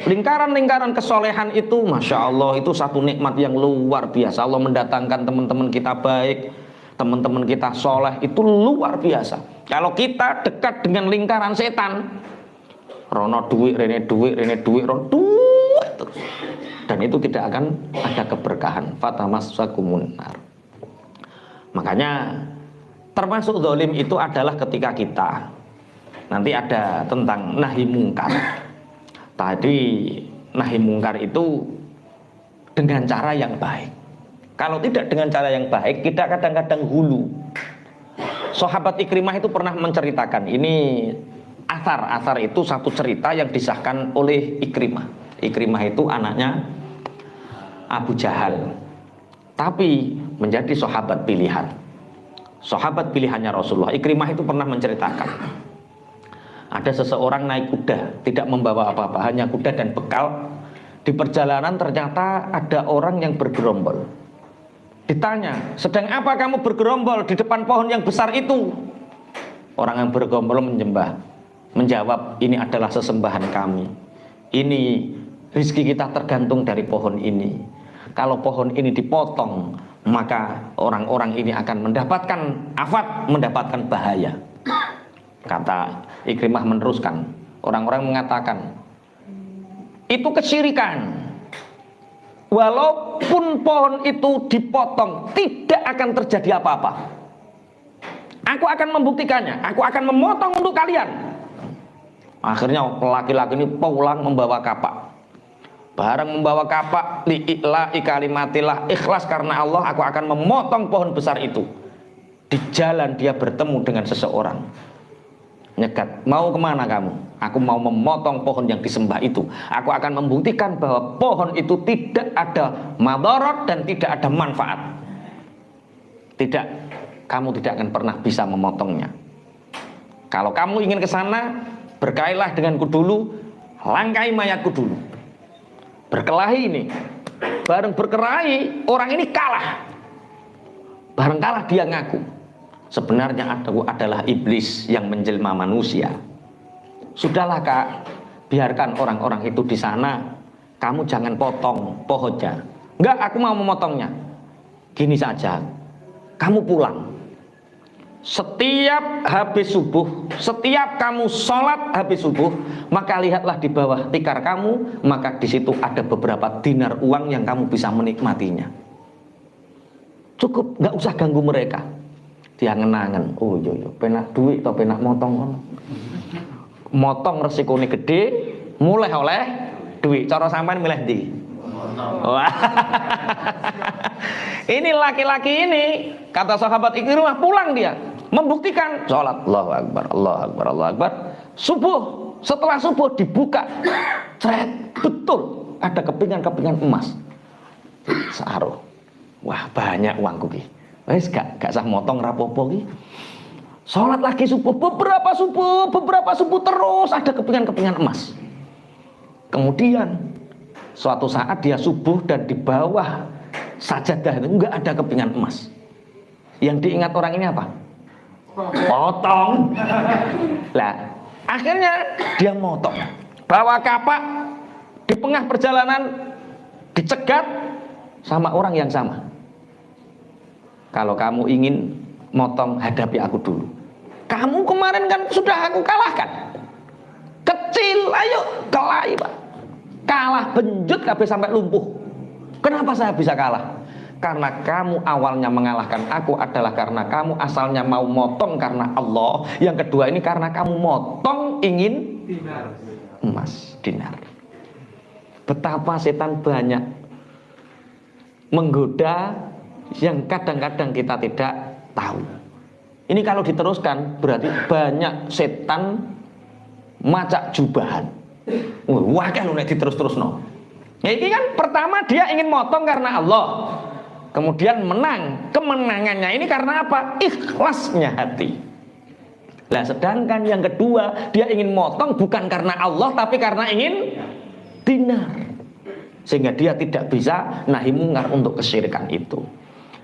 Lingkaran-lingkaran kesolehan itu, Masya Allah, itu satu nikmat yang luar biasa. Allah mendatangkan teman-teman kita baik, teman-teman kita soleh, itu luar biasa. Kalau kita dekat dengan lingkaran setan, rono duit, rene duit, rono duit terus, dan itu tidak akan ada keberkahan. Fatamassakumun nar. Makanya termasuk zalim itu adalah ketika kita, nanti ada tentang nahi mungkar. Tadi nahi mungkar itu dengan cara yang baik. Kalau tidak dengan cara yang baik, kita kadang-kadang hulu. Sahabat Ikrimah itu pernah menceritakan, ini asar itu satu cerita yang disahkan oleh Ikrimah. Ikrimah itu anaknya Abu Jahal, tapi menjadi sahabat pilihan. Sahabat pilihannya Rasulullah. Ikrimah itu pernah menceritakan, ada seseorang naik kuda, tidak membawa apa-apa, hanya kuda dan bekal. Di perjalanan ternyata ada orang yang bergerombol. Ditanya, sedang apa kamu bergerombol di depan pohon yang besar itu? Orang yang bergerombol menjawab, ini adalah sesembahan kami. Ini rizki kita tergantung dari pohon ini. Kalau pohon ini dipotong, maka orang-orang ini akan mendapatkan afat, mendapatkan bahaya. Kata Ikrimah meneruskan, orang-orang mengatakan, itu kesyirikan. Walaupun pohon itu dipotong, tidak akan terjadi apa-apa. Aku akan membuktikannya, aku akan memotong untuk kalian. Akhirnya laki-laki ini pulang membawa kapak. Barang membawa kapak, li'i'la'i kalimatillah, ikhlas karena Allah, aku akan memotong pohon besar itu. Di jalan dia bertemu dengan seseorang. Nyegat, mau kemana kamu? Aku mau memotong pohon yang disembah itu. Aku akan membuktikan bahwa pohon itu tidak ada madarat dan tidak ada manfaat. Tidak, kamu tidak akan pernah bisa memotongnya. Kalau kamu ingin ke sana, berkelailah denganku dulu, langkai mayatku dulu. Berkelahi ini, bareng berkelahi, orang ini kalah. Bareng kalah dia ngaku, sebenarnya aku adalah iblis yang menjelma manusia. Sudahlah Kak, biarkan orang-orang itu di sana. Kamu jangan potong pohonnya. Enggak, aku mau memotongnya. Gini saja, kamu pulang. Setiap habis subuh, setiap kamu sholat habis subuh, maka lihatlah di bawah tikar kamu, maka di situ ada beberapa dinar uang yang kamu bisa menikmatinya. Cukup, nggak usah ganggu mereka. Dia ngenangan, oh yo penak duit atau penak motong. Motong resikonya gede, mulai oleh duit. Cara sampean milih ndi? Wah. Ini laki-laki ini, kata sahabat Ikrimah, pulang dia membuktikan sholat, Allahu Akbar, Allahu Akbar, Allahu Akbar. Subuh, setelah subuh dibuka, cret, betul ada kepingan-kepingan emas searuh. Wah, banyak uangku ki. Wes gak sah motong rapopo ki. Sholat lagi subuh, beberapa subuh terus ada kepingan-kepingan emas. Kemudian suatu saat dia subuh dan di bawah sajadah itu enggak ada kepingan emas. Yang diingat orang ini apa? Potong. Lah, akhirnya dia motong. Bawa kapak, di tengah perjalanan dicegat sama orang yang sama. Kalau kamu ingin motong, hadapi aku dulu. Kamu kemarin kan sudah aku kalahkan. Kecil, ayo kelahi Pak. Kalah benjut kabeh sampai lumpuh. Kenapa saya bisa kalah? Karena kamu awalnya mengalahkan aku adalah karena kamu asalnya mau motong karena Allah. Yang kedua ini karena kamu motong ingin emas, dinar. Betapa setan banyak menggoda yang kadang-kadang kita tidak tahu. Ini kalau diteruskan berarti banyak setan macak jubahan. Wah kan udah diterus-terus no. Ya, ini kan pertama dia ingin motong karena Allah. Kemudian menang. Kemenangannya ini karena apa? Ikhlasnya hati. Nah sedangkan yang kedua dia ingin motong bukan karena Allah tapi karena ingin dinar. Sehingga dia tidak bisa nahi mungkar untuk kesyirikan itu.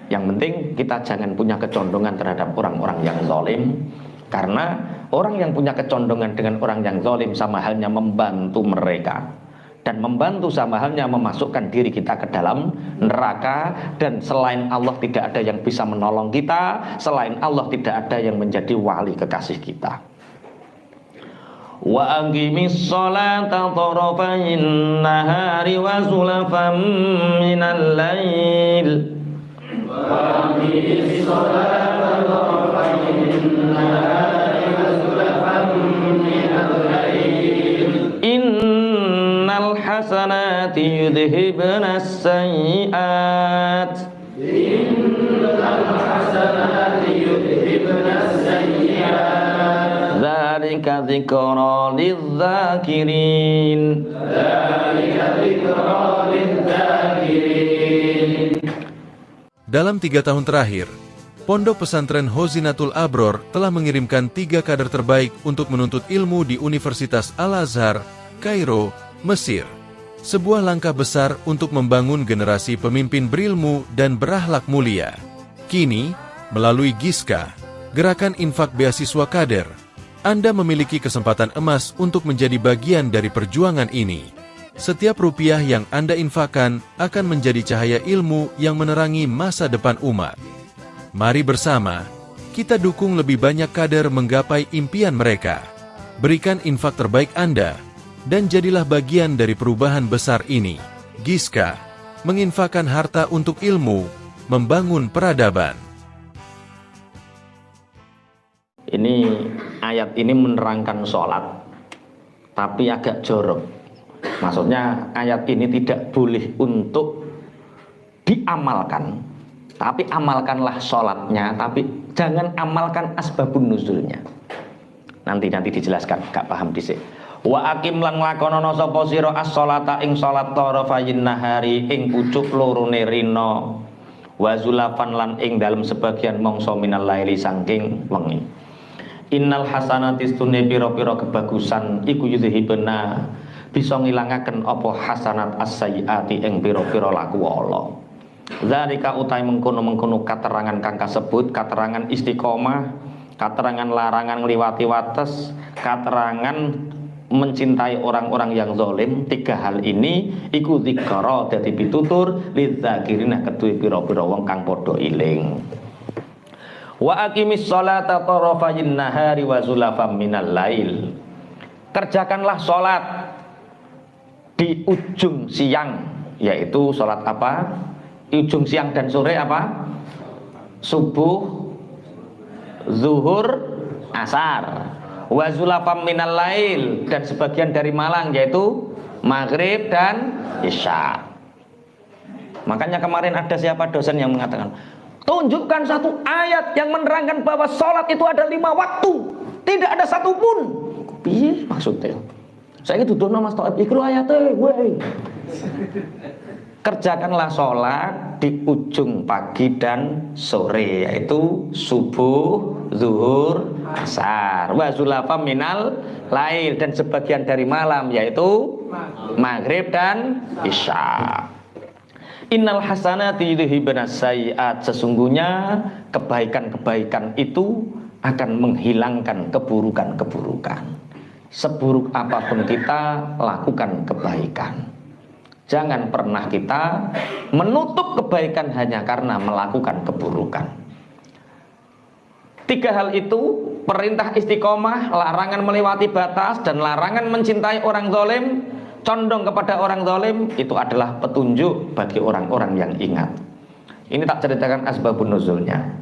Yang penting kita jangan punya kecondongan terhadap orang-orang yang zalim. Karena orang yang punya kecondongan dengan orang yang zalim sama halnya membantu mereka. Dan membantu sama halnya memasukkan diri kita ke dalam neraka. Dan selain Allah tidak ada yang bisa menolong kita. Selain Allah tidak ada yang menjadi wali kekasih kita. Wa aqimis sholata tarafayn nahari wa zulafan minal lail. Wa aqimis sholata tarafayn nahari wa zulafan minal lail. Innal hasanati yudhibna as-sayyi'at. Innal hasanati yudhibna as-sayyi'at. Dzalika dzikra lidz-dzakirin. Dzalika dzikra lidz-dzakirin. Dalam 3 tahun terakhir, Pondok Pesantren Hozinatul Abror telah mengirimkan 3 kader terbaik untuk menuntut ilmu di Universitas Al-Azhar, Kairo, Mesir. Sebuah langkah besar untuk membangun generasi pemimpin berilmu dan berakhlak mulia. Kini, melalui GISKA, Gerakan Infak Beasiswa Kader, Anda memiliki kesempatan emas untuk menjadi bagian dari perjuangan ini. Setiap rupiah yang Anda infakkan akan menjadi cahaya ilmu yang menerangi masa depan umat. Mari bersama, kita dukung lebih banyak kader menggapai impian mereka. Berikan infak terbaik Anda, dan jadilah bagian dari perubahan besar ini. GISKA, menginfakkan harta untuk ilmu, membangun peradaban. Ini ayat ini menerangkan sholat, tapi agak jorok. Maksudnya ayat ini tidak boleh untuk diamalkan, tapi amalkanlah sholatnya, tapi jangan amalkan asbabun nuzulnya. Nanti dijelaskan, gak paham disik. Wa akim lan nglakonono sapa sira as-sholata ing sholat tarafayin nahari ing pucuk lorone rina, wa zulafan lan ing dalem sebagian mangsa minal laili saking wengi. Innal hasanati stune pira-pira kebagusan iku yudhibna bisa ngilangaken apa hasanat as-sayyiati ing pira-pira laku ala. Zalika utai mengkono-mengkono katerangan kang kasebut, katerangan istiqomah, katerangan larangan ngliwati wates, katerangan mencintai orang-orang yang zalim. 3 hal ini iku dzikra dadi pitutur lidzakirina kedue pira-pira wong kang padha iling. Wa aqimis sholata tarafayin nahari wa zulafam minal lail. Kerjakanlah sholat di ujung siang, yaitu sholat apa? Ujung siang dan sore apa? Subuh, zuhur, asar. Wa zulafam minal lail, dan sebagian dari malam, yaitu maghrib dan isya. Makanya kemarin ada siapa dosen yang mengatakan, tunjukkan satu ayat yang menerangkan bahwa sholat itu ada 5 waktu. Tidak ada satupun. Piye maksudnya? Saya itu dono Mas Taib iku ayate weh. Kerjakanlah sholat di ujung pagi dan sore, yaitu subuh, zuhur, asar, wa zulafam minal lail, dan sebagian dari malam, yaitu maghrib dan isya. Innal hasanati yudhibna sayyi'at, sesungguhnya kebaikan-kebaikan itu akan menghilangkan keburukan-keburukan. Seburuk apapun kita, lakukan kebaikan. Jangan pernah kita menutup kebaikan hanya karena melakukan keburukan. 3 hal itu, perintah istiqomah, larangan melewati batas, dan larangan mencintai orang zalim, condong kepada orang zalim, itu adalah petunjuk bagi orang-orang yang ingat. Ini tak ceritakan asbabun nuzulnya.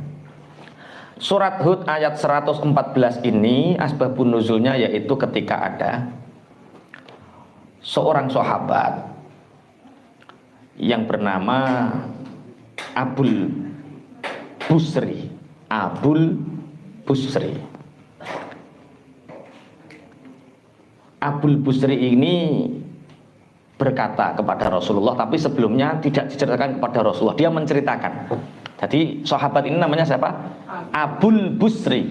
Surat Hud ayat 114 ini asbabun nuzulnya yaitu ketika ada seorang sahabat yang bernama Abul Busri. Abul Busri. Abul Busri ini berkata kepada Rasulullah, tapi sebelumnya tidak diceritakan kepada Rasulullah, dia menceritakan. Jadi sahabat ini namanya siapa? Abul Busri.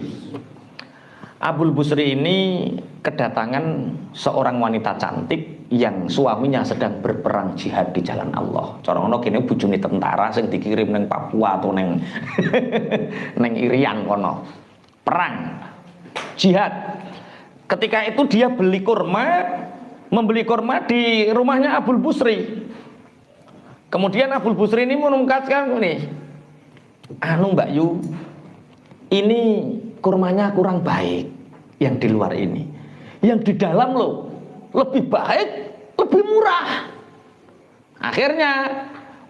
Abul Busri ini kedatangan seorang wanita cantik yang suaminya sedang berperang jihad di jalan Allah. Cara ngono kene bojone tentara sing dikirim neng Papua atau neng neng Irian kono. Perang jihad. Ketika itu dia membeli kurma di rumahnya Abul Busri. Kemudian Abul Busri ini menungkatkan ini, anu Mbak Yu, ini kurmanya kurang baik yang di luar ini. Yang di dalam loh lebih baik, lebih murah. Akhirnya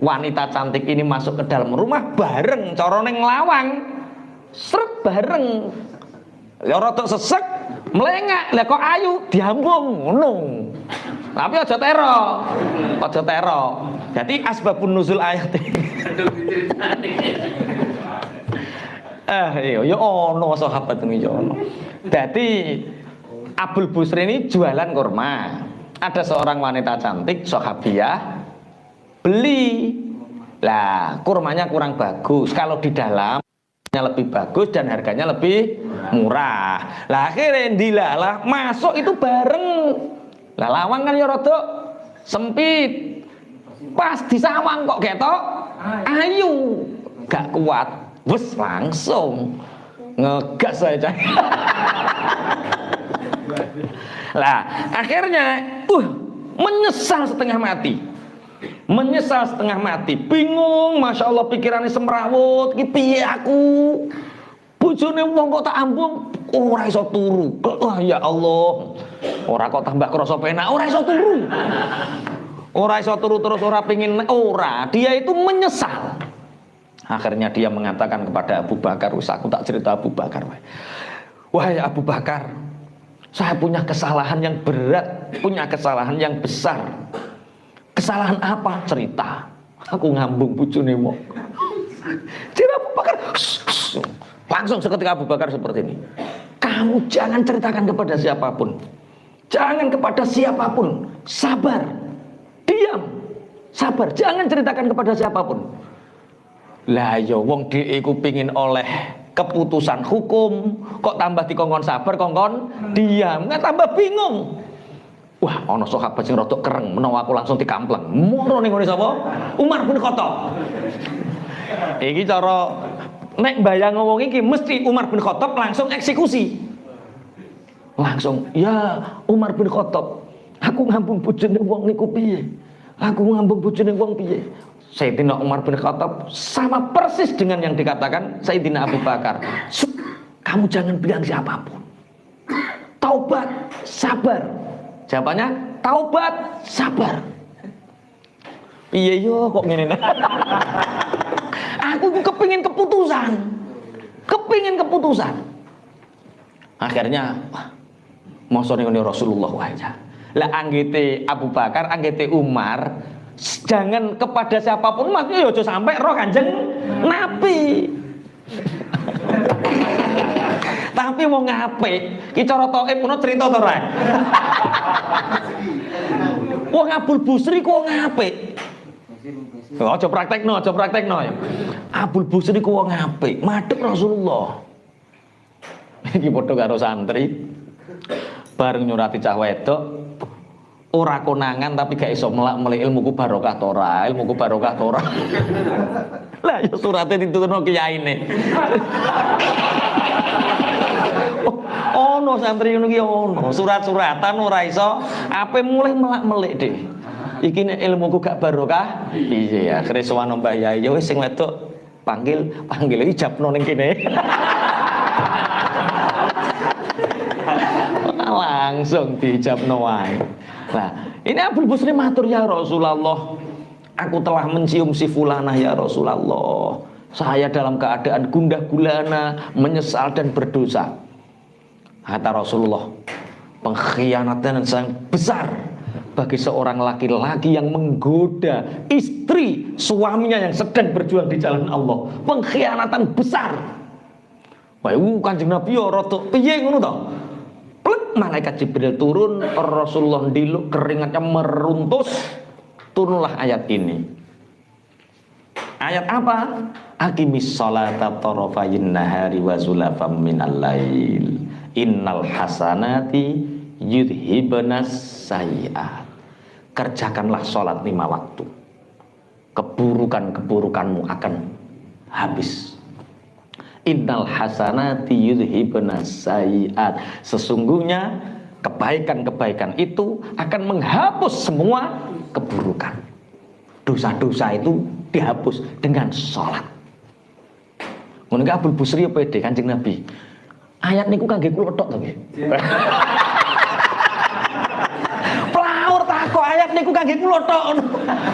wanita cantik ini masuk ke dalam rumah bareng corone nglawang. Sret bareng. Ya rada sesek, melengak. Lah kok ayu diambung ngono. Tapi aja tero. Aja tero. Jadi asbabun nuzul ayat ini. Iya, ya ono sahabat ini ya ono. Jadi Abul Busri ini jualan kurma. Ada seorang wanita cantik sahabiah beli. Lah, kurmanya kurang bagus. Kalau di dalamnya lebih bagus dan harganya lebih murah. Lah akhirnya dilalah masuk itu bareng. Lah lawang kan ya rada sempit. Pas disawang kok ketok ayu. Gak kuat. Wes langsung ngegas aja. Lah akhirnya menyesal setengah mati. Menyesal setengah mati, bingung, masya Allah pikirannya semrawut, iki piye aku, bojone wong kok tak ambung, ora iso turu. Wah ya Allah, ora kok tambah krasa penak, ora iso turu. Ora iso turu terus ora pengin ora, dia itu menyesal. Akhirnya dia mengatakan kepada Abu Bakar, wis aku tak cerita Abu Bakar. Wahai Abu Bakar, saya punya kesalahan yang berat, punya kesalahan yang besar. Kesalahan apa? Cerita. Aku ngambung bojone mok. Jadi Abu Bakar langsung seketika Abu Bakar seperti ini. Kamu jangan ceritakan kepada siapapun. Jangan kepada siapapun. Sabar. Diam. Sabar. Jangan ceritakan kepada siapapun. Lah ya wong dhek iku pengin oleh keputusan hukum, kok tambah dikongkon sabar, kongkon diam, nggak tambah bingung. Wah, ono sahabat sing rada kereng, menawa aku langsung dikampleng. Moro ning ngene sapa? Umar bin Khattab. Iki cara nek bayang ngomong iki mesti Umar bin Khattab langsung eksekusi. Langsung, ya Umar bin Khattab, aku ngambung bojone wong niku piye? Aku ngambung bojone wong piye? Sayyidina Umar bin Khattab sama persis dengan yang dikatakan Sayyidina Abu Bakar. Kamu jangan bilang siapapun. Taubat, sabar. Jawabannya taubat, sabar. Piye yo kok ngene. Aku kepingin keputusan. Kepingin keputusan. Akhirnya mosok ning Rasulullah wae. Lah anggete Abu Bakar, anggete Umar, jangan kepada siapapun, maksudnya aja sampai roh Kanjeng Nabi. Tapi mau ngapik, ki cara taib ngono cerita to ora? Wong Abul Busri kok ngapik. Aja praktekno. Abul Busri kok wong apik, madhep Rasulullah. Iki padha karo santri. Bareng nyurati cah wedok, ora konangan tapi gak iso melak-melik ilmuku barokah to ora, ilmuku barokah to ora. Lah ya surate dituturno kiyaine. Ono santri ngono ki ono, surat-suratan ora iso ape mulai melak-melik deh. Iki nek ilmuku gak barokah, iya akhire sowan Mbah Yai, ya wis sing wedok panggil ijabno ning kene. Langsung diijabno wae. Nah, ini Abul Busri matur, ya Rasulullah, aku telah mencium si fulanah ya Rasulullah. Saya dalam keadaan gundah gulana, menyesal dan berdosa. Kata Rasulullah, pengkhianatan yang sangat besar bagi seorang laki-laki yang menggoda istri suaminya yang sedang berjuang di jalan Allah. Pengkhianatan besar. Wah, Kanjeng Nabi ya rada piye ngono to? Plek malaikat Jibril turun, Rasulullah ndiluk keringatnya meruntus. Turunlah ayat ini. Ayat apa? Aqimis sholata tarafayin nahari wa zulafam minal lail. Innal hasanati yudhibanas sayyi'at. Kerjakanlah sholat 5 waktu. Keburukan-keburukanmu akan habis. Innal hasanati yudhibanas sayyi'at. Sesungguhnya kebaikan-kebaikan itu akan menghapus semua keburukan. Dosa-dosa itu dihapus dengan sholat. Ngono iki Abdul Busri pede Kanjeng Nabi. Ayat niku kangge kula tok to nggih. Plaur tak kok ayat niku kangge kula tok.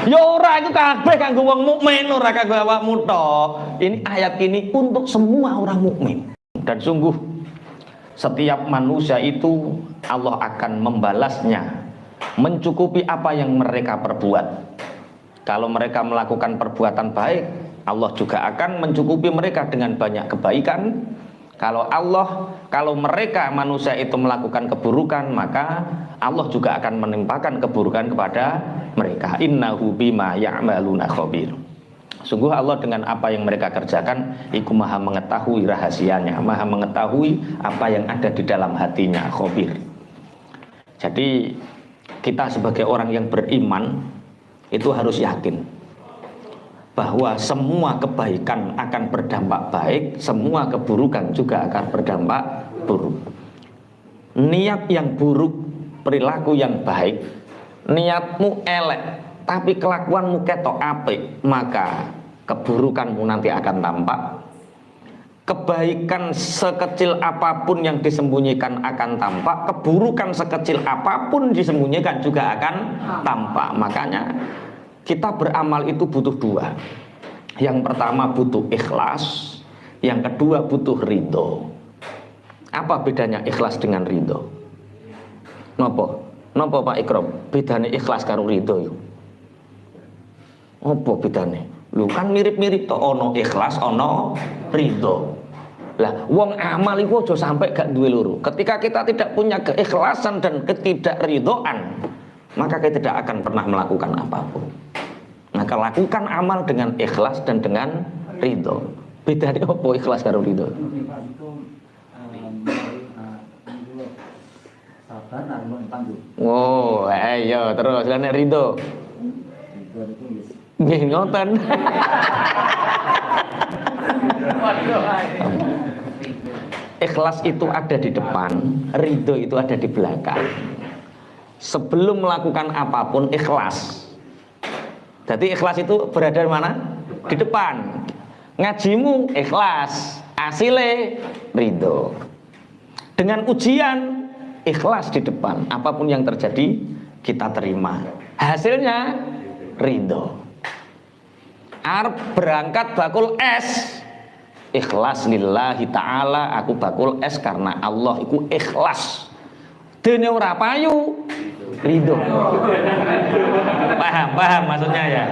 Ya ora iku kabeh kanggo wong mukmin, ora kanggo awakmu tok. Ini ayat ini untuk semua orang mukmin. Dan sungguh setiap manusia itu Allah akan membalasnya, mencukupi apa yang mereka perbuat. Kalau mereka melakukan perbuatan baik, Allah juga akan mencukupi mereka dengan banyak kebaikan. Kalau mereka manusia itu melakukan keburukan, maka Allah juga akan menimpakan keburukan kepada mereka. Innahu bima ya'maluna khabir. Sungguh Allah dengan apa yang mereka kerjakan, iku maha mengetahui rahasianya, maha mengetahui apa yang ada di dalam hatinya, khabir. Jadi kita sebagai orang yang beriman itu harus yakin bahwa semua kebaikan akan berdampak baik, semua keburukan juga akan berdampak buruk. Niat yang buruk, perilaku yang baik, niatmu elek tapi kelakuanmu ketok apik, maka keburukanmu nanti akan tampak. Kebaikan sekecil apapun yang disembunyikan akan tampak, keburukan sekecil apapun disembunyikan juga akan tampak. Makanya kita beramal itu butuh 2. Yang pertama butuh ikhlas, yang kedua butuh ridho. Apa bedanya ikhlas dengan ridho? Napa Pak Ikram? Bedanya ikhlas karo ridho yuk. Apa bedanya? Lu kan mirip-mirip to, ono ikhlas, ono ridho. Lah, wong amal itu aja sampai gak duwe loro. Ketika kita tidak punya keikhlasan dan ketidakridhoan, maka kita tidak akan pernah melakukan apapun. Maka lakukan amal dengan ikhlas dan dengan ridho. Bedanya apa ikhlas karo ridho? Oh, ayo terus lan ridho. Nggih ngoten. Ikhlas itu ada di depan, ridho itu ada di belakang. Sebelum melakukan apapun ikhlas. Jadi ikhlas itu berada di mana? Di depan. Ngajimu ikhlas, asile ridho. Dengan ujian ikhlas di depan. Apapun yang terjadi kita terima. Hasilnya ridho. Arep berangkat bakul es, ikhlas lillahi ta'ala, aku bakul es karena Allah, iku ikhlas. Dene ora payu, ridho. Paham maksudnya ya.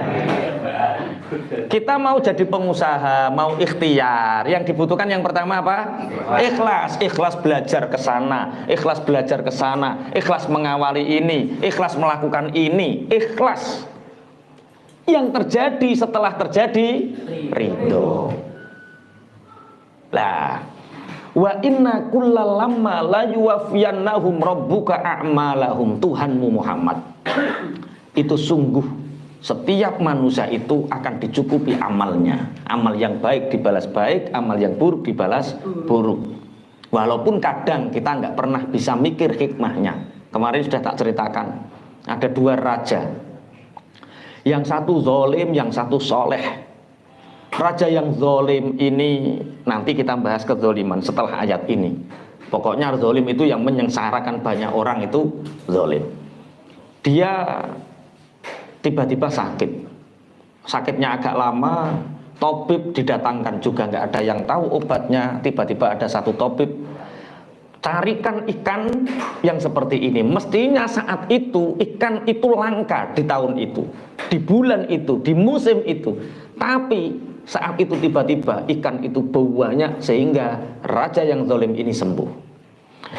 Kita mau jadi pengusaha, mau ikhtiar, yang dibutuhkan yang pertama apa? Ikhlas. Ikhlas belajar ke sana, ikhlas belajar ke sana, ikhlas mengawali ini, ikhlas melakukan ini, ikhlas. Yang terjadi setelah terjadi ridho. Lah, wa inna kullalamma la yuwaffiyannahum rabbuka a'malahum. Tuhanmu Muhammad, itu sungguh setiap manusia itu akan dicukupi amalnya. Amal yang baik dibalas baik, amal yang buruk dibalas buruk. Walaupun kadang kita nggak pernah bisa mikir hikmahnya. Kemarin sudah tak ceritakan, ada 2 raja. Yang satu zolim, yang satu soleh. Raja yang zolim ini nanti kita bahas kezoliman setelah ayat ini. Pokoknya zolim itu yang menyengsarakan banyak orang, itu zolim. Dia tiba-tiba sakit. Sakitnya agak lama, tabib didatangkan juga nggak ada yang tahu obatnya. Tiba-tiba ada satu tabib, carikan ikan yang seperti ini. Mestinya saat itu ikan itu langka di tahun itu, di bulan itu, di musim itu. Tapi Saat itu tiba-tiba ikan itu bau banyak sehingga raja yang zalim ini sembuh.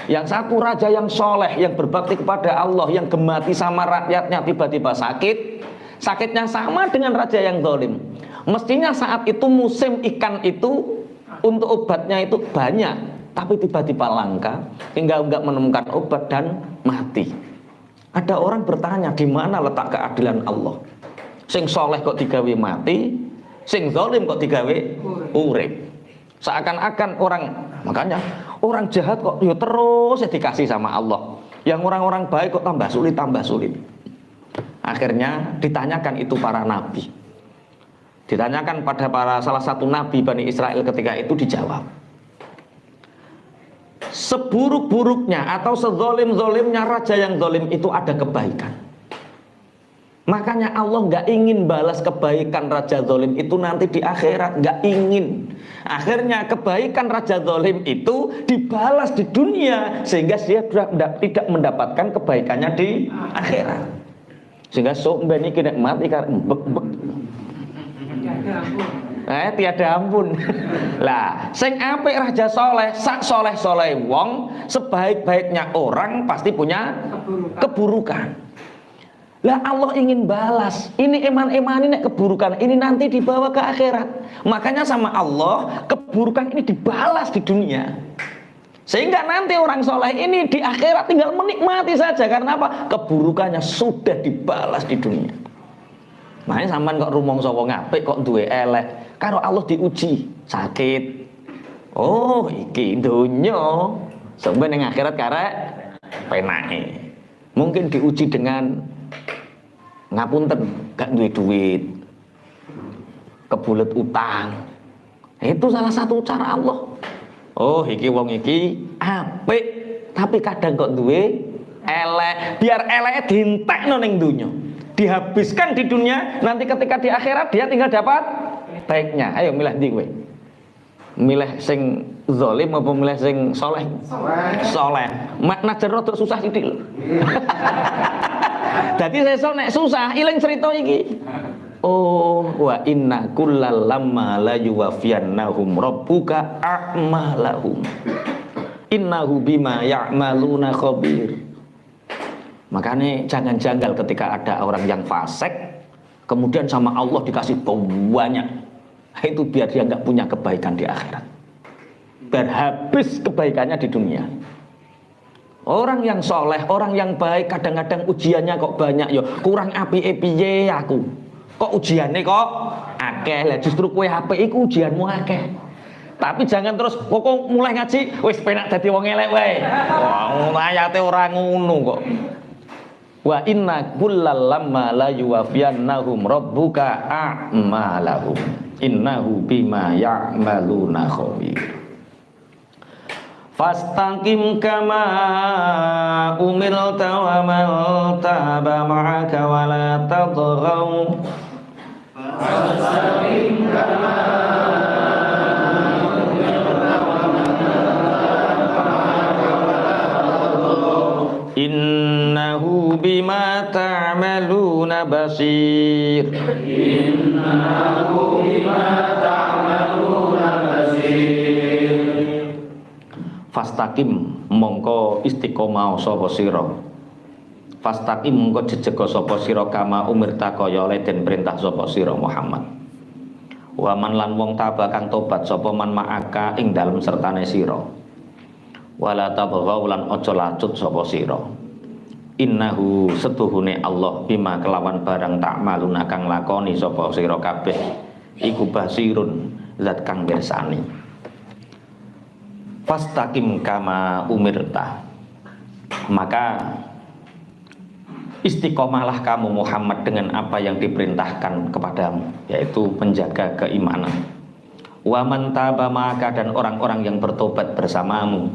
Yang satu raja yang soleh, yang berbakti kepada Allah, yang gemati sama rakyatnya tiba-tiba sakit. Sakitnya sama dengan raja yang zalim. Mestinya saat itu musim ikan itu untuk obatnya itu banyak, tapi tiba-tiba langka hingga enggak menemukan obat dan mati. Ada orang bertanya, di mana letak keadilan Allah? Sing soleh kok digawe mati, sing zalim kok digawe urip. Seakan-akan orang, makanya orang jahat kok yo terus dikasih sama Allah. Yang orang-orang baik kok tambah sulit, tambah sulit. Akhirnya ditanyakan itu para nabi. Ditanyakan pada salah satu nabi Bani Israel ketika itu, dijawab. Seburuk-buruknya atau sezolim-zolimnya raja yang zolim itu ada kebaikan. Makanya Allah nggak ingin balas kebaikan raja zolim itu nanti di akhirat, nggak ingin. Akhirnya kebaikan raja zolim itu dibalas di dunia sehingga dia tidak mendapatkan kebaikannya di akhirat. Sehingga sok mbeni kena mati karena bek-bek. Tiada ampun. Lah, sing apik raja soleh, sak soleh-soleh wong, sebaik-baiknya orang pasti punya keburukan. Lah Allah ingin balas. Ini eman-eman ini keburukan ini nanti dibawa ke akhirat. Makanya sama Allah keburukan ini dibalas di dunia. Sehingga nanti orang soleh ini di akhirat tinggal menikmati saja. Karena apa? Keburukannya sudah dibalas di dunia. Makanya sampean kok rumangsa wong apik kok duwe elek, karo Allah diuji sakit. Oh, iki donya. Sampeyan ning akhirat karek penake. Mungkin diuji dengan ngapunten, gak duwe duit, kebulet utang. Itu salah satu cara Allah. Oh, iki wong iki apik, tapi kadang kok duwe elek. Biar eleke dientekno ning donya. Dihabiskan di dunia, nanti ketika di akhirat dia tinggal dapat baiknya. Ayo milih ndi kowe? Milih sing zalim apa milih sing soleh? Soleh. Makna jero terus susah sithik lho. Dadi sesuk nek susah ilang cerita iki. Oh, wa inna kullal lamma la yuwaffiyannahum rabbuka a'malahum. Innahu bima ya'maluna khabir. Makanya jangan janggal ketika ada orang yang fasik kemudian sama Allah dikasih banyak. Itu biar dia nggak punya kebaikan di akhirat, biar habis kebaikannya di dunia. Orang yang soleh, orang yang baik kadang-kadang ujiannya kok banyak yo. Kurang api-apiye aku. Kok ujiannya kok akeh lah, justru kowe apik iku ujianmu akeh. Tapi jangan terus pokok mulai ngaji wis penak dadi wong elek wae. Wah, ayate ora ngono kok. Wa inna kullal lamma la yuwaffiyannahum rabbuka a'malahum innahu bima ya'maluna khabir. Fastaqim kama umirta wa man taba ma'aka wa la tadghaw. Fastaqim kama innahu bima ta'maluna basir. Innahu bima ta'maluna basir. Fastaqim mongko istiqomah sapa sira. Fastaqim mongko jejega sapa sira kama umirta kaya oleh den perintah sapa sira Muhammad. Wa man lan wong taba kang tobat sapa man ma'aka ing dalem sertane sira. Wala tabghaw lan aja lacut sapa sira. Innahu setuhune Allah bima kelawan barang tak maluna kang lakoni sapa sira kabeh iku basirun zat kang mirsani. Fastaqim kama umirta. Maka istiqomahlah kamu Muhammad dengan apa yang diperintahkan kepadamu, yaitu menjaga keimanan. Wa man taba maka dan orang-orang yang bertobat bersamamu.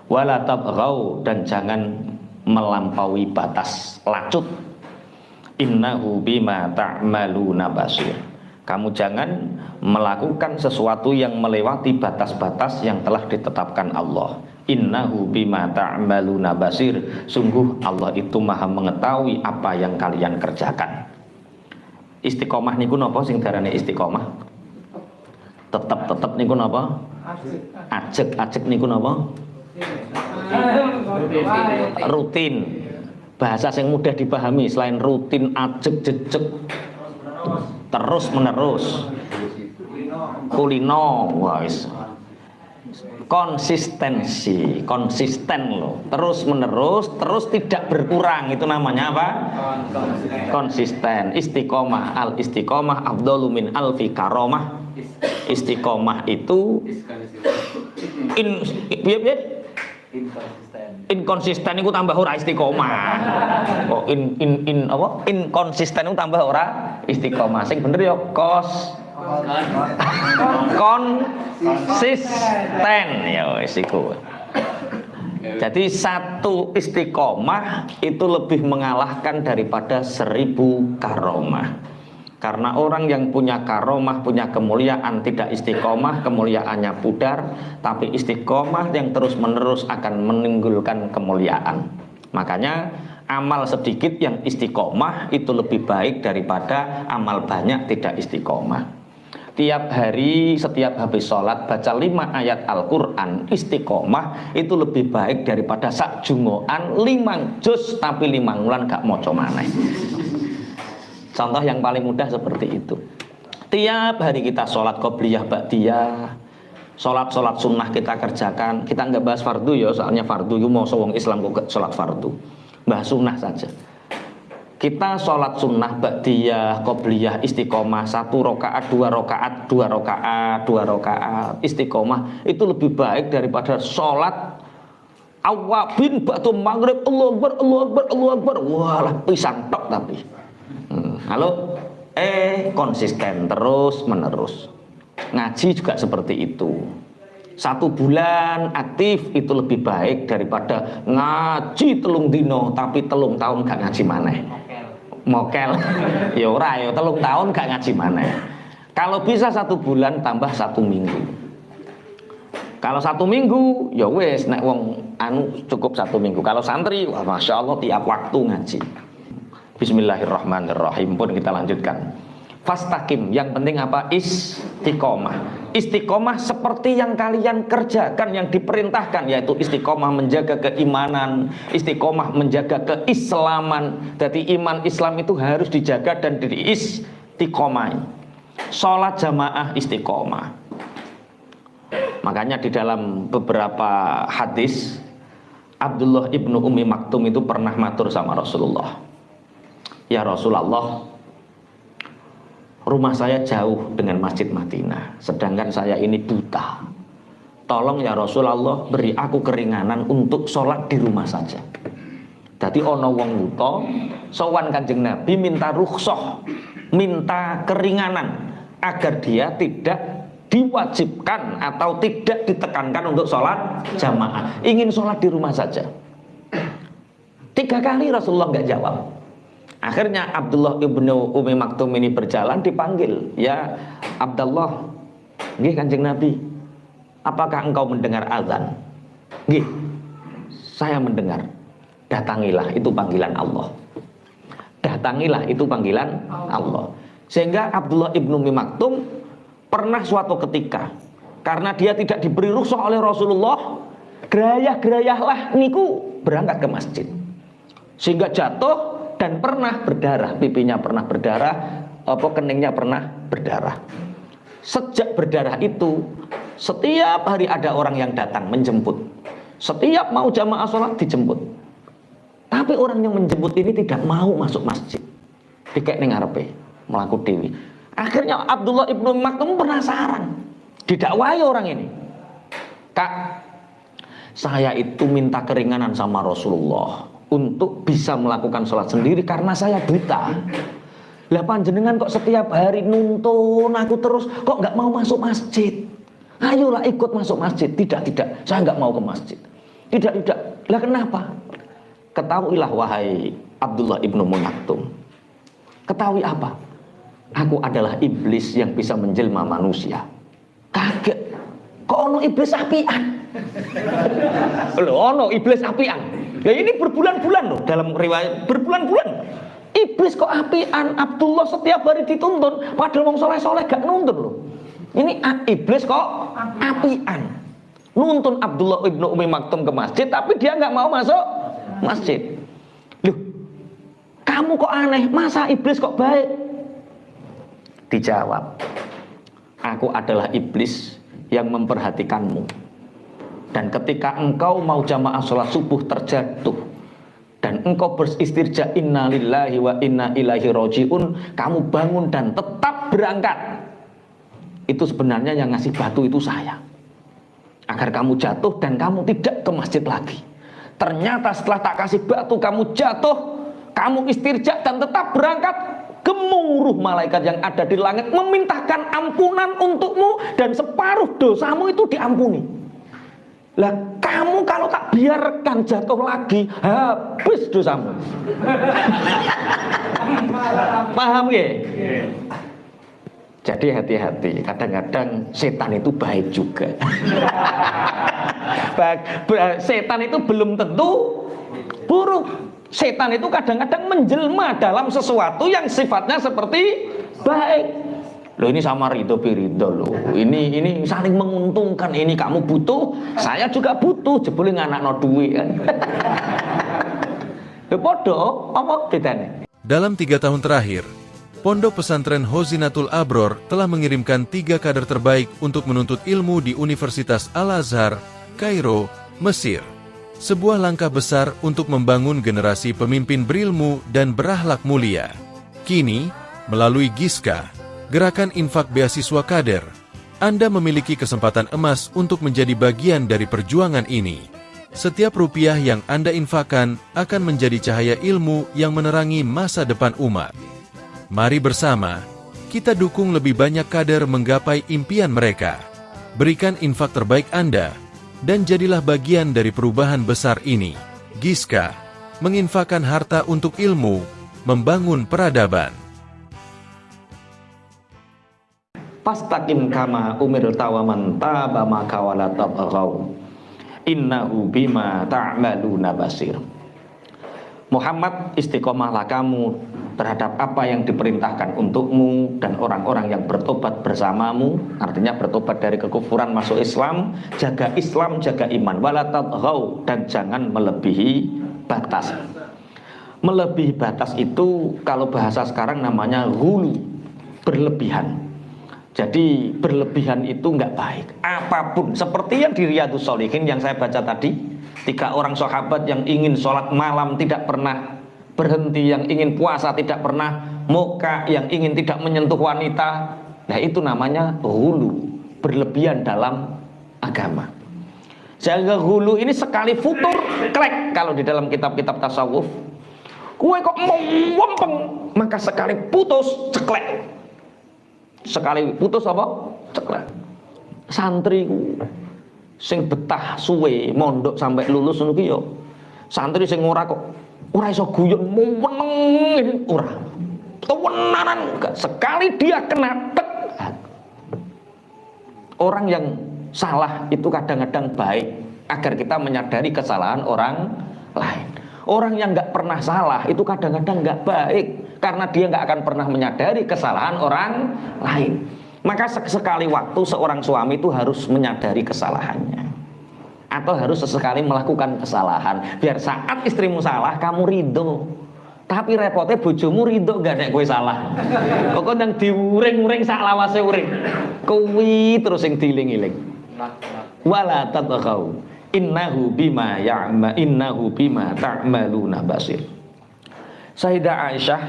Wala tabghaw dan jangan melampaui batas lacut. Innahu bima ta'maluna basir. Kamu jangan melakukan sesuatu yang melewati batas-batas yang telah ditetapkan Allah. Innahu bima ta'maluna basir. Sungguh Allah itu maha mengetahui apa yang kalian kerjakan. Istiqomah niku napa sing darane istiqomah? Tetep niku napa? Ajeg niku napa? Rutin. Bahasa yang mudah dipahami selain rutin, ajeg, jejeg, terus menerus. Kulino, wis. Konsistensi, konsisten loh, terus menerus, terus tidak berkurang, itu namanya apa? Konsisten. Istiqomah, al istiqomah afdalu min alfi karomah. Istiqomah itu inkonsisten itu tambah ora istiqomah. Oh, inkonsisten itu tambah ora istiqomah. Sing bener ya konsisten ya wis iku. Jadi satu istiqomah itu lebih mengalahkan daripada 1000 karomah. Karena orang yang punya karomah, punya kemuliaan, tidak istiqomah, kemuliaannya pudar. Tapi istiqomah yang terus menerus akan menimbulkan kemuliaan. Makanya amal sedikit yang istiqomah itu lebih baik daripada amal banyak tidak istiqomah. Tiap hari, setiap habis sholat baca 5 ayat Al-Quran istiqomah itu lebih baik daripada sak jungoan 5 juz tapi 5 wulan gak moco maneh. Contoh yang paling mudah seperti itu. Tiap hari kita sholat qobliyah ba'diyah, sholat sunnah kita kerjakan. Kita nggak bahas fardu ya, soalnya fardu itu mau wong Islam kok sholat fardu, bahas sunnah saja. Kita sholat sunnah ba'diyah, qobliyah, istiqomah 1 rakaat, 2 rakaat, 2 rakaat, 2 rakaat istiqomah itu lebih baik daripada sholat awabin ba'du maghrib Allahu Akbar, Allahu Akbar, Allahu Akbar. Walah pisan tok tapi. Halo, konsisten terus menerus. Ngaji juga seperti itu. 1 bulan aktif itu lebih baik daripada ngaji 3 dino tapi 3 tahun gak ngaji maneh. Mokel. Ya ora ya 3 tahun gak ngaji maneh. Kalau bisa 1 bulan tambah 1 minggu. Kalau 1 minggu ya wis nek wong anu cukup 1 minggu. Kalau santri wah masya Allah tiap waktu ngaji. Bismillahirrahmanirrahim. Pun kita lanjutkan. Fastaqim, yang penting apa? Istiqomah. Istiqomah seperti yang kalian kerjakan, yang diperintahkan, yaitu istiqomah menjaga keimanan, istiqomah menjaga keislaman. Jadi iman Islam itu harus dijaga dan diistiqomah. Sholat jamaah istiqomah. Makanya di dalam beberapa hadis Abdullah ibnu Ummi Maktum itu pernah matur sama Rasulullah, ya Rasulullah, rumah saya jauh dengan Masjid Madinah, sedangkan saya ini buta. Tolong ya Rasulullah beri aku keringanan untuk sholat di rumah saja. Jadi ono wong buta sowan Kanjeng Nabi minta rukhsah, minta keringanan agar dia tidak diwajibkan atau tidak ditekankan untuk sholat jamaah, ingin sholat di rumah saja. 3 kali Rasulullah nggak jawab. Akhirnya Abdullah ibnu Ummi Maktum ini berjalan, dipanggil, ya Abdullah, nggih Kanjeng Nabi, apakah engkau mendengar azan? Nggih, saya mendengar. Datangilah, itu panggilan Allah. Datangilah, itu panggilan Allah. Sehingga Abdullah ibnu Ummi Maktum pernah suatu ketika, karena dia tidak diberi rukhsah oleh Rasulullah, gerayah-gerayahlah niku berangkat ke masjid, sehingga jatuh dan pernah berdarah, pipinya pernah berdarah, keningnya pernah berdarah. Sejak berdarah itu, setiap hari ada orang yang datang menjemput. Setiap mau jamaah sholat dijemput. Tapi orang yang menjemput ini tidak mau masuk masjid. Dikek ning ngarepe, mlaku dewi. Akhirnya Abdullah ibnu Maktum penasaran, didakwahi orang ini. Kak, saya itu minta keringanan sama Rasulullah untuk bisa melakukan sholat sendiri karena saya buta. Lah panjenengan kok setiap hari nuntun aku terus, kok nggak mau masuk masjid? Ayolah ikut masuk masjid. Tidak, saya nggak mau ke masjid. Tidak. Lah kenapa? Ketahuilah wahai Abdullah ibnu Maktum. Ketahui apa? Aku adalah iblis yang bisa menjelma manusia. Kaget. Kok ono iblis apian? Loh, ono iblis apian. Ya ini berbulan-bulan loh, dalam riwayat berbulan-bulan. Iblis kok apian? Abdullah setiap hari dituntun, padahal wong soleh-soleh gak nuntun loh. Ini iblis kok apian. Nuntun Abdullah ibnu Umi Maktum ke masjid, tapi dia nggak mau masuk masjid. Loh, kamu kok aneh? Masa iblis kok baik? Dijawab, aku adalah iblis yang memperhatikanmu. Dan ketika engkau mau jamaah sholat subuh terjatuh dan engkau beristirja inna lillahi wa inna ilaihi roji'un, kamu bangun dan tetap berangkat. Itu sebenarnya yang ngasih batu itu saya, agar kamu jatuh dan kamu tidak ke masjid lagi. Ternyata setelah tak kasih batu kamu jatuh, kamu istirja dan tetap berangkat. Gemuruh malaikat yang ada di langit memintakan ampunan untukmu dan separuh dosamu itu diampuni. Lah kamu kalau tak biarkan jatuh lagi, habis dosamu. Paham ya? Jadi hati-hati, kadang-kadang setan itu baik juga. Setan itu belum tentu buruk. Setan itu kadang-kadang menjelma dalam sesuatu yang sifatnya seperti baik. Loh, ini sama Ridho Birido loh. Ini saling menguntungkan. Ini kamu butuh, saya juga butuh. Jebule nganakno duit kan. Lho podo, apa bedanya? Dalam 3 tahun terakhir, Pondok Pesantren Hozinatul Abror telah mengirimkan 3 kader terbaik untuk menuntut ilmu di Universitas Al-Azhar, Kairo, Mesir. Sebuah langkah besar untuk membangun generasi pemimpin berilmu dan berakhlak mulia. Kini, melalui Giska, Gerakan Infak Beasiswa Kader, Anda memiliki kesempatan emas untuk menjadi bagian dari perjuangan ini. Setiap rupiah yang Anda infakkan akan menjadi cahaya ilmu yang menerangi masa depan umat. Mari bersama, kita dukung lebih banyak kader menggapai impian mereka. Berikan infak terbaik Anda, dan jadilah bagian dari perubahan besar ini. Giska, menginfakkan harta untuk ilmu, membangun peradaban. Fastaqim kama umirta wa man taba maka wala tabghaw. Innahu bima ta'maluna basir. Muhammad, istiqomahlah kamu terhadap apa yang diperintahkan untukmu dan orang-orang yang bertobat bersamamu. Artinya bertobat dari kekufuran masuk Islam, jaga iman, wala tadghaw, dan jangan melebihi batas. Melebihi batas itu kalau bahasa sekarang namanya ghulu, berlebihan. Jadi berlebihan itu nggak baik. Apapun, seperti yang di Riyadhus Shalihin yang saya baca tadi, 3 orang sahabat yang ingin sholat malam tidak pernah berhenti, yang ingin puasa tidak pernah moka, yang ingin tidak menyentuh wanita. Nah itu namanya ghulu, berlebihan dalam agama. Sehingga ghulu ini sekali futur klek, kalau di dalam kitab-kitab tasawuf, kue kok mau wempeng, maka sekali putus ceklek. Sekali putus apa? Ceklek. Santri sing betah suwe mondok sampai lulus ngono ki yo. Santri sing ora iso guyon meneng ora. Tewenanan sekali dia kena tek. Orang yang salah itu kadang-kadang baik agar kita menyadari kesalahan orang lain. Orang yang nggak pernah salah itu kadang-kadang nggak baik karena dia nggak akan pernah menyadari kesalahan orang lain. Maka sekali waktu seorang suami itu harus menyadari kesalahannya, atau harus sesekali melakukan kesalahan, biar saat istrimu salah kamu ridho. Tapi repotnya bojomu ridho gak nek kowe salah. Kok nang diuring-uring sak lawase uring. Kuwi terus sing dieling-eling. Wala tadghaw. Innahu bima ta'maluna basir. Sayyidah Aisyah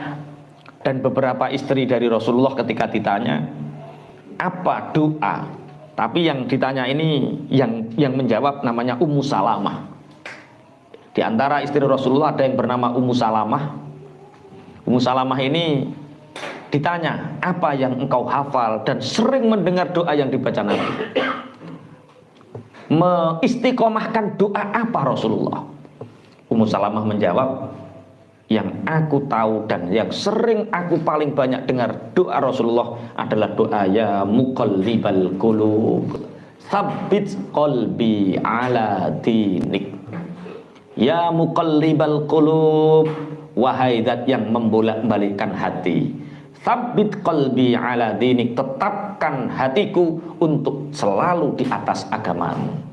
dan beberapa istri dari Rasulullah ketika ditanya apa doa, tapi yang ditanya ini yang menjawab namanya Ummu Salamah. Di antara istri Rasulullah ada yang bernama Ummu Salamah. Ummu Salamah ini ditanya apa yang engkau hafal dan sering mendengar doa yang dibaca Nabi. Mengistiqomahkan doa apa Rasulullah? Ummu Salamah menjawab, yang aku tahu dan yang sering aku paling banyak dengar doa Rasulullah adalah doa ya muqallibal qulub tsabbit qalbi ala dinik. Ya muqallibal qulub, wahai zat yang membolak-balikkan hati, Tsabbit qalbi ala dinik, tetapkan hatiku untuk selalu di atas agamamu.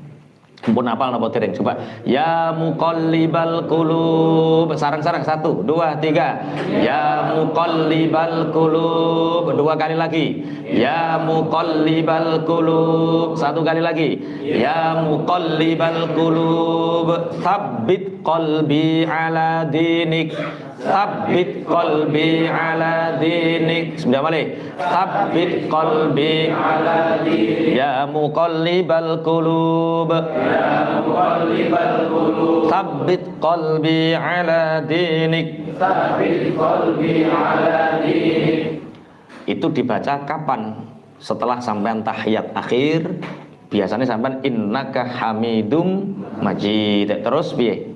Mumpun hafal napa dereng coba. Ya muqallibal qulub. Sarang-sarang 1 2 3. Ya muqallibal qulub. 2 kali lagi. Ya muqallibal qulub. 1 kali lagi. Ya muqallibal qulub, tsabbit qalbi ala dinik. Tsabbit qalbi ala dinik. Sudah balik. Tsabbit qalbi ala dinik. Ya muqallibal qulub. Ya muqallibal qulub. Tsabbit qalbi ala dinik. Tsabbit qalbi ala dinik. Itu dibaca kapan? Setelah sampean tahiyat akhir. Biasanya sampean innaka hamidum majid. Terus piye?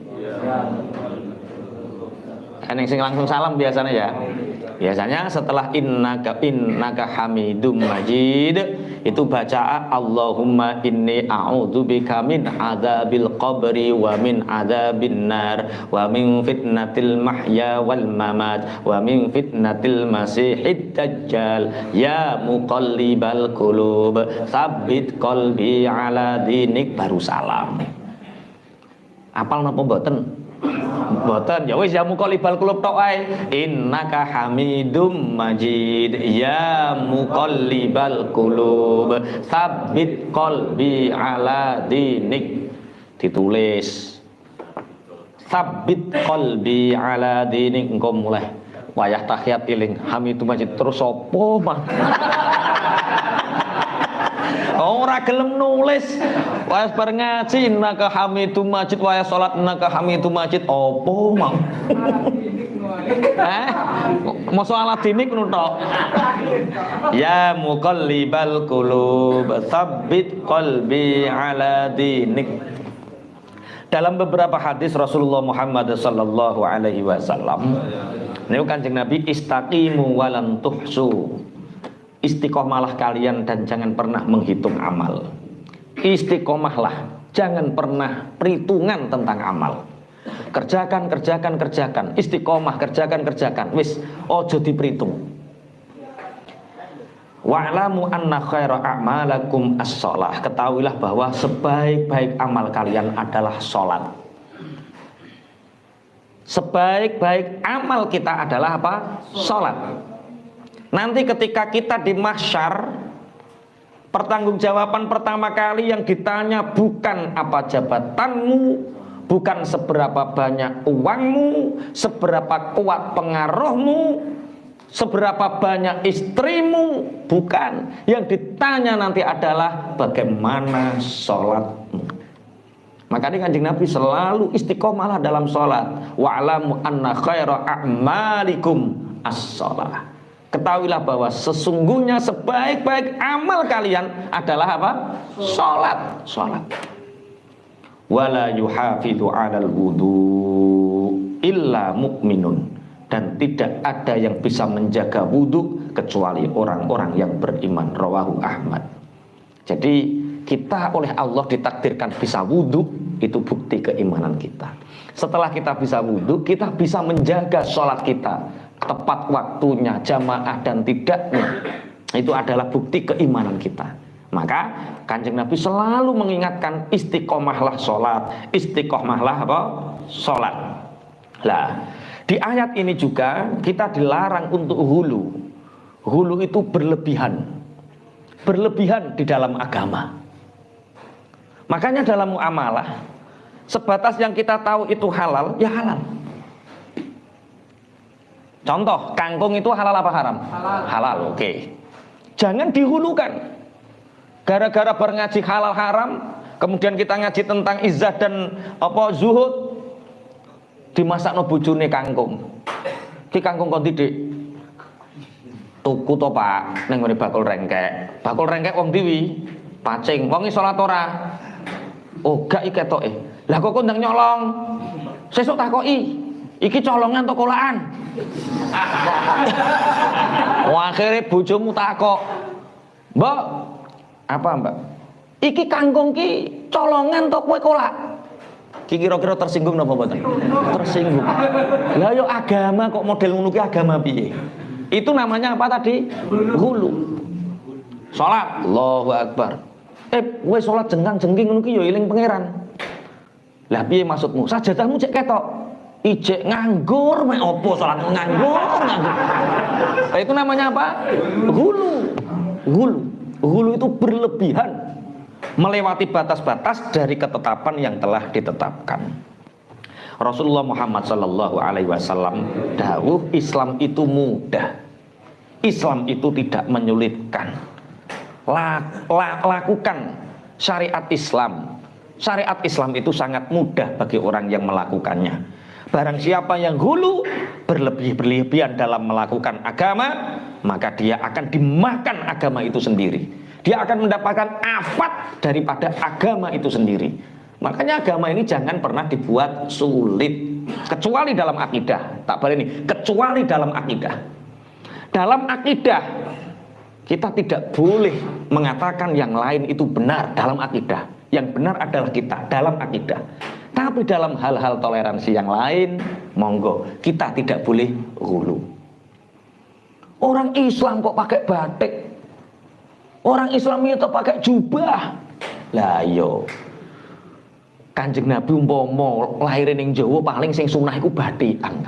Yang sing langsung salam biasanya ya. Biasanya setelah innaka hamidum majid itu baca Allahumma inni a'udzubika min adzabil qabri wa min adzabin nar wa min fitnatil mahya wal mamat wa min fitnatil masihid dajjal ya muqallibal qulub tsabbit qalbi ala dinik, baru salam. Apal napa mboten? Boten, ya wis ya muqallibal qulub tok ae. Innaka hamidum majid ya muqallibal qulub tsabbit qalbi ala dinik. Ditulis tsabbit qalbi ala dinik. Engko mulai wayah tahiyat eling hamidum majid terus apa mah? Ora gelem nulis. Wayah bar ngaji innaka hamidum majid, wayah salat innaka hamidum majid opo mau? Mosok ala dinik ngono tok. Ya muqallibal qulub tsabbit qalbi ala dinik. Dalam beberapa hadis Rasulullah Muhammad sallallahu alaihi wasallam, niku Kanjeng Nabi istaqimu walan tuhsu. Istiqomahlah kalian dan jangan pernah menghitung amal. Istiqomahlah, jangan pernah perhitungan tentang amal. Kerjakan. Istiqomah, kerjakan. Wis, ojo diperhitung. Wa'lamu anna khaira a'malakum as-shalah. Ketahuilah bahwa sebaik-baik amal kalian adalah salat. Sebaik-baik amal kita adalah apa? Salat. Nanti ketika kita di mahsyar, pertanggungjawaban pertama kali yang ditanya bukan apa jabatanmu, bukan seberapa banyak uangmu, seberapa kuat pengaruhmu, seberapa banyak istrimu, bukan. Yang ditanya nanti adalah bagaimana sholatmu. Makanya Kanjeng Nabi selalu istiqomahlah dalam sholat. Wa'lamu anna khaira a'malikum as-sholah. Ketahuilah bahwa sesungguhnya sebaik-baik amal kalian adalah apa? Salat. Wala yuhafidhu 'alal wudu illa mu'minun. Dan tidak ada yang bisa menjaga wudu kecuali orang-orang yang beriman. Rawahu Ahmad. Jadi kita oleh Allah ditakdirkan bisa wudu, itu bukti keimanan kita. Setelah kita bisa wudu, kita bisa menjaga sholat kita tepat waktunya, jamaah dan tidaknya. Itu adalah bukti keimanan kita. Maka Kanjeng Nabi selalu mengingatkan istiqomahlah sholat, istiqomahlah apa? Sholat. Lah, di ayat ini juga kita dilarang untuk hulu. Hulu itu berlebihan di dalam agama. Makanya dalam muamalah, sebatas yang kita tahu itu halal, ya halal. Contoh, kangkung itu halal apa haram? Halal, oke. Jangan dihulukan. Gara-gara berngaji halal haram, kemudian kita ngaji tentang izzah dan apa zuhud, dimasakno bojone kangkung. Ki kangkung kon didik. Tuku to, Pak, ning ngene bakul rengkek. Bakul rengkek wong diwi, pacing. Wong iki salat ora? Oh, gak iki ketoke. Lah kok ndang nyolong. Sesuk takoki. Iki colongan to kolaan. Akhirnya bojomu takok, Mbak, apa Mbak? Iki kangkung ki colongan to kowe kolak? Ki kira-kira tersinggung napa mboten? Tersinggung. Lah yo agama kok model ngono ki agama piye? Itu namanya apa tadi? Hulu. Salat, Allahu Akbar. Wes salat jengkang-jengking ngono ki ya eling pangeran. Lah piye maksudmu? Sajadahmu cek ketok. Ijek nganggur mek opo salat nganggur. Nah, itu namanya apa? Hulu. Hulu itu berlebihan, melewati batas-batas dari ketetapan yang telah ditetapkan. Rasulullah Muhammad sallallahu alaihi wasallam dawuh, Islam itu mudah. Islam itu tidak menyulitkan. Lakukan syariat Islam. Syariat Islam itu sangat mudah bagi orang yang melakukannya. Barang siapa yang hulu, berlebihan dalam melakukan agama, maka dia akan dimakan agama itu sendiri. Dia akan mendapatkan afat daripada agama itu sendiri. Makanya agama ini jangan pernah dibuat sulit, kecuali dalam akidah. Tak boleh ini, kecuali dalam akidah. Dalam akidah kita tidak boleh mengatakan yang lain itu benar dalam akidah. Yang benar adalah kita dalam akidah. Tapi dalam hal-hal toleransi yang lain, monggo, kita tidak boleh hulu. Orang Islam kok pakai batik? Orang Islam itu pakai jubah. Lah yo, Kanjeng Nabi umpama lahir ning Jawa paling sing sunah iku batikan.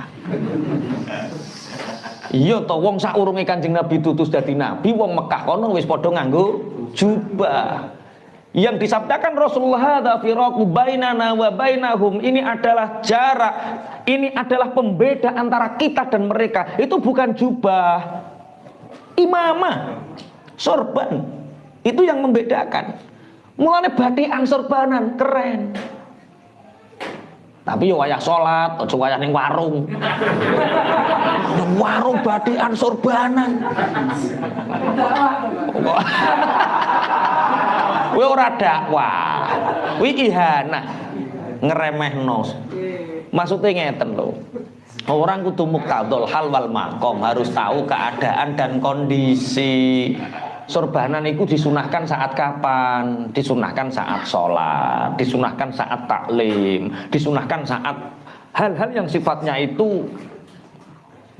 Iya to, wong saurunge Kanjeng Nabi tutus dadi nabi, wong Mekah kono wis padha nganggo jubah. Yang disabdakan Rasulullah, hadza firaqu bainana wa bainahum, ini adalah jarak, ini adalah pembeda antara kita dan mereka. Itu bukan jubah, imamah, sorban. Itu yang membedakan. Mulane batikan sorbanan keren. Tapi yo wayah salat, aja wayah ning warung. Nang warung batikan sorbanan. Kuwi ora dakwah. Kuwi ihanah. Ngeremehno. Maksudnya ngeten lho. Orang kudu muktadul hal wal maqam, harus tahu keadaan dan kondisi. Sorbanan itu disunahkan saat kapan? Disunahkan saat sholat, disunahkan saat taklim, disunahkan saat hal-hal yang sifatnya itu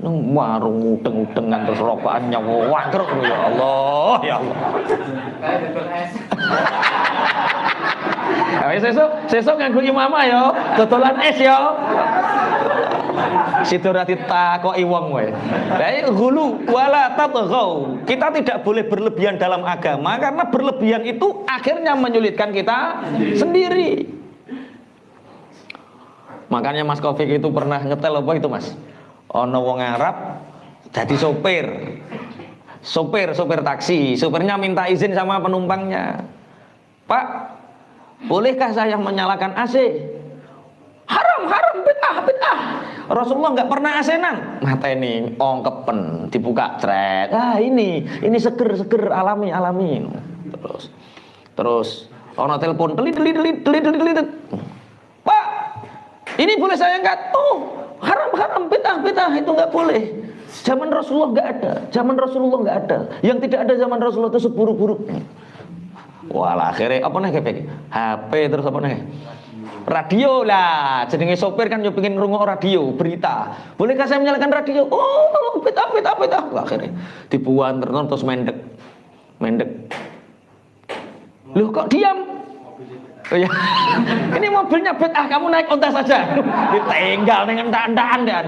warung udeng-udengan terus rokokan nyawa keruk, ya Allah, ya Allah. Sesuk nganggo imamah ya, dodolan es ya. Situ ora ditakoki wong wae. Lah hulu wala tatghaw. Kita tidak boleh berlebihan dalam agama karena berlebihan itu akhirnya menyulitkan kita sendiri. Makanya Mas Taufik itu pernah ngetel apa itu, Mas? Ono wong Arab jadi sopir taksi. Sopirnya minta izin sama penumpangnya, Pak, bolehkah saya menyalakan AC? Haram, bid'ah. Rasulullah nggak pernah AC-nan. Mata ini ongkepen, dibuka thread. Ini seger alami. Terus ono telepon, delit. Pak, ini boleh saya angkat? Oh, haram, bid'ah, itu nggak boleh. Zaman Rasulullah nggak ada. Yang tidak ada zaman Rasulullah itu seburuk-buruknya. Walah akhirnya apa nih kayak HP terus apa nih? Radio lah, jenenge sopir kan yo pengen ngrungok radio, berita. Bolehkah saya menyalakan radio? Oh, tolong bid'ah. Akhirnya dibuan terus mendek. Loh kok diam? Oh ya. Ini mobilnya bid'ah, kamu naik onta saja. Ditinggal dengan endak-endakan.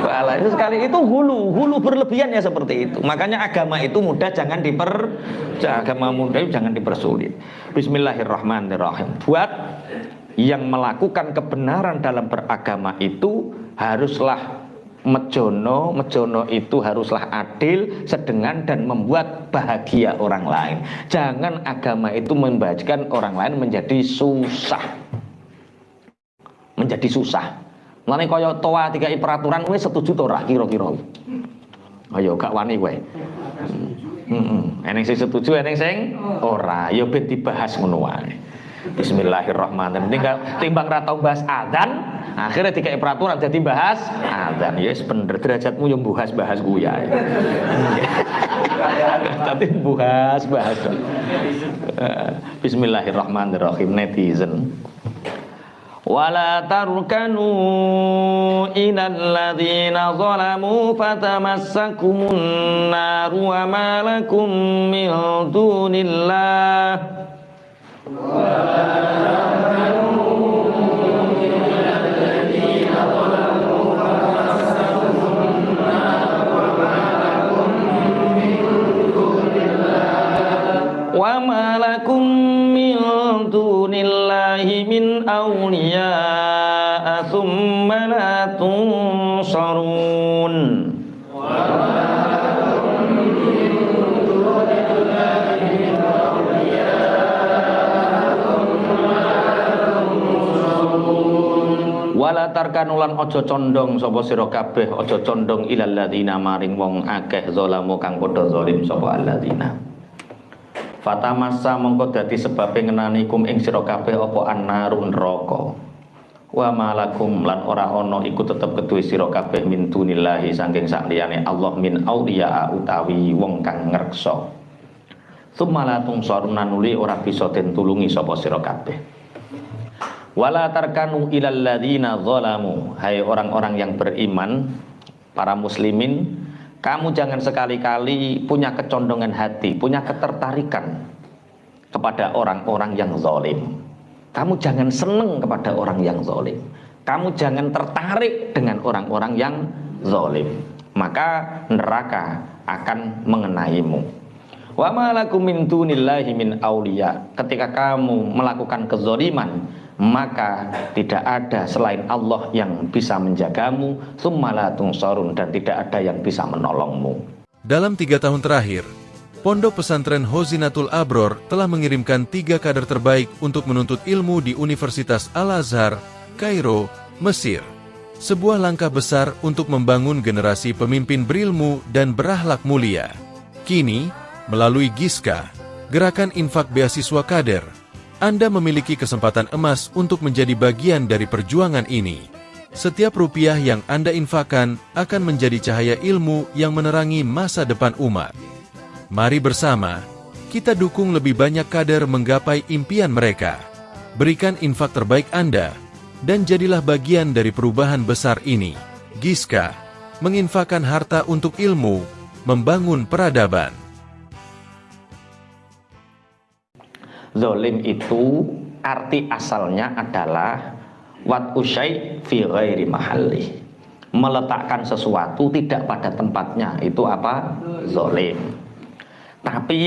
Walah, itu sekali itu hulu berlebihan ya seperti itu. Makanya agama itu mudah, jangan dipersulit. Bismillahirrahmanirrahim. Buat yang melakukan kebenaran dalam beragama itu haruslah mejono itu haruslah adil, sedengan dan membuat bahagia orang lain. Jangan agama itu membahagiakan orang lain menjadi susah. Mulane kaya toa dikai peraturan kowe setuju to ora kira-kira? Ayo gak wani kowe. Eneng sing setuju, eneng sing ora. Ya ben dibahas ngono wae. Bismillahirrahmanirrahim. Timbang ra tau bahas adzan, akhirnya dikai peraturan jadi bahas adzan. Yes, bener derajatmu yang bahas gue ya. Tapi bahas. Bismillahirrahmanirrahim. Netizen. Wala tarkanu ilal ladzina zalamu fatamassakumun naru wa ma lakum min dunillah. Wa ma lakum min dunillahi min awliya thumma la tunsarun. Wala tarkanulan ojo condong sapa sira kabeh, ojo condong ilal ladzina maring wong akeh zalamu kang padha zalim sapa alladzina. Fatamassa mongko dadi sebabe ngenani kum ing sira kabeh apa annarun neraka. Wa malakum lan ora ana iku tetep keduwe sira kabeh min dunillahi saking sakliyane Allah min auliya utawi wong kang ngreksa. Tsumma tungsaruna nuli ora bisa den tulungi sapa sira kabeh. Wala tarkanu ilal ladzina zalamu, hai orang-orang yang beriman, para muslimin, kamu jangan sekali-kali punya kecondongan hati, punya ketertarikan kepada orang-orang yang zalim. Kamu jangan seneng kepada orang yang zalim. Kamu jangan tertarik dengan orang-orang yang zalim. Maka neraka akan mengenaimu. Wa ma lakum min dunillahi min auliya. Ketika kamu melakukan kezaliman, maka tidak ada selain Allah yang bisa menjagamu, tsumma la tunsarun, dan tidak ada yang bisa menolongmu. Dalam 3 tahun terakhir, Pondok Pesantren Hozinatul Abror telah mengirimkan 3 kader terbaik untuk menuntut ilmu di Universitas Al-Azhar, Kairo, Mesir. Sebuah langkah besar untuk membangun generasi pemimpin berilmu dan berakhlak mulia. Kini, melalui Giska, Gerakan Infak Beasiswa Kader, Anda memiliki kesempatan emas untuk menjadi bagian dari perjuangan ini. Setiap rupiah yang Anda infakkan akan menjadi cahaya ilmu yang menerangi masa depan umat. Mari bersama, kita dukung lebih banyak kader menggapai impian mereka. Berikan infak terbaik Anda, dan jadilah bagian dari perubahan besar ini. Giska, menginfakkan harta untuk ilmu, membangun peradaban. Zalim itu arti asalnya adalah wat'u syai' fi ghairi mahalli. Meletakkan sesuatu tidak pada tempatnya, itu apa? Zalim. Tapi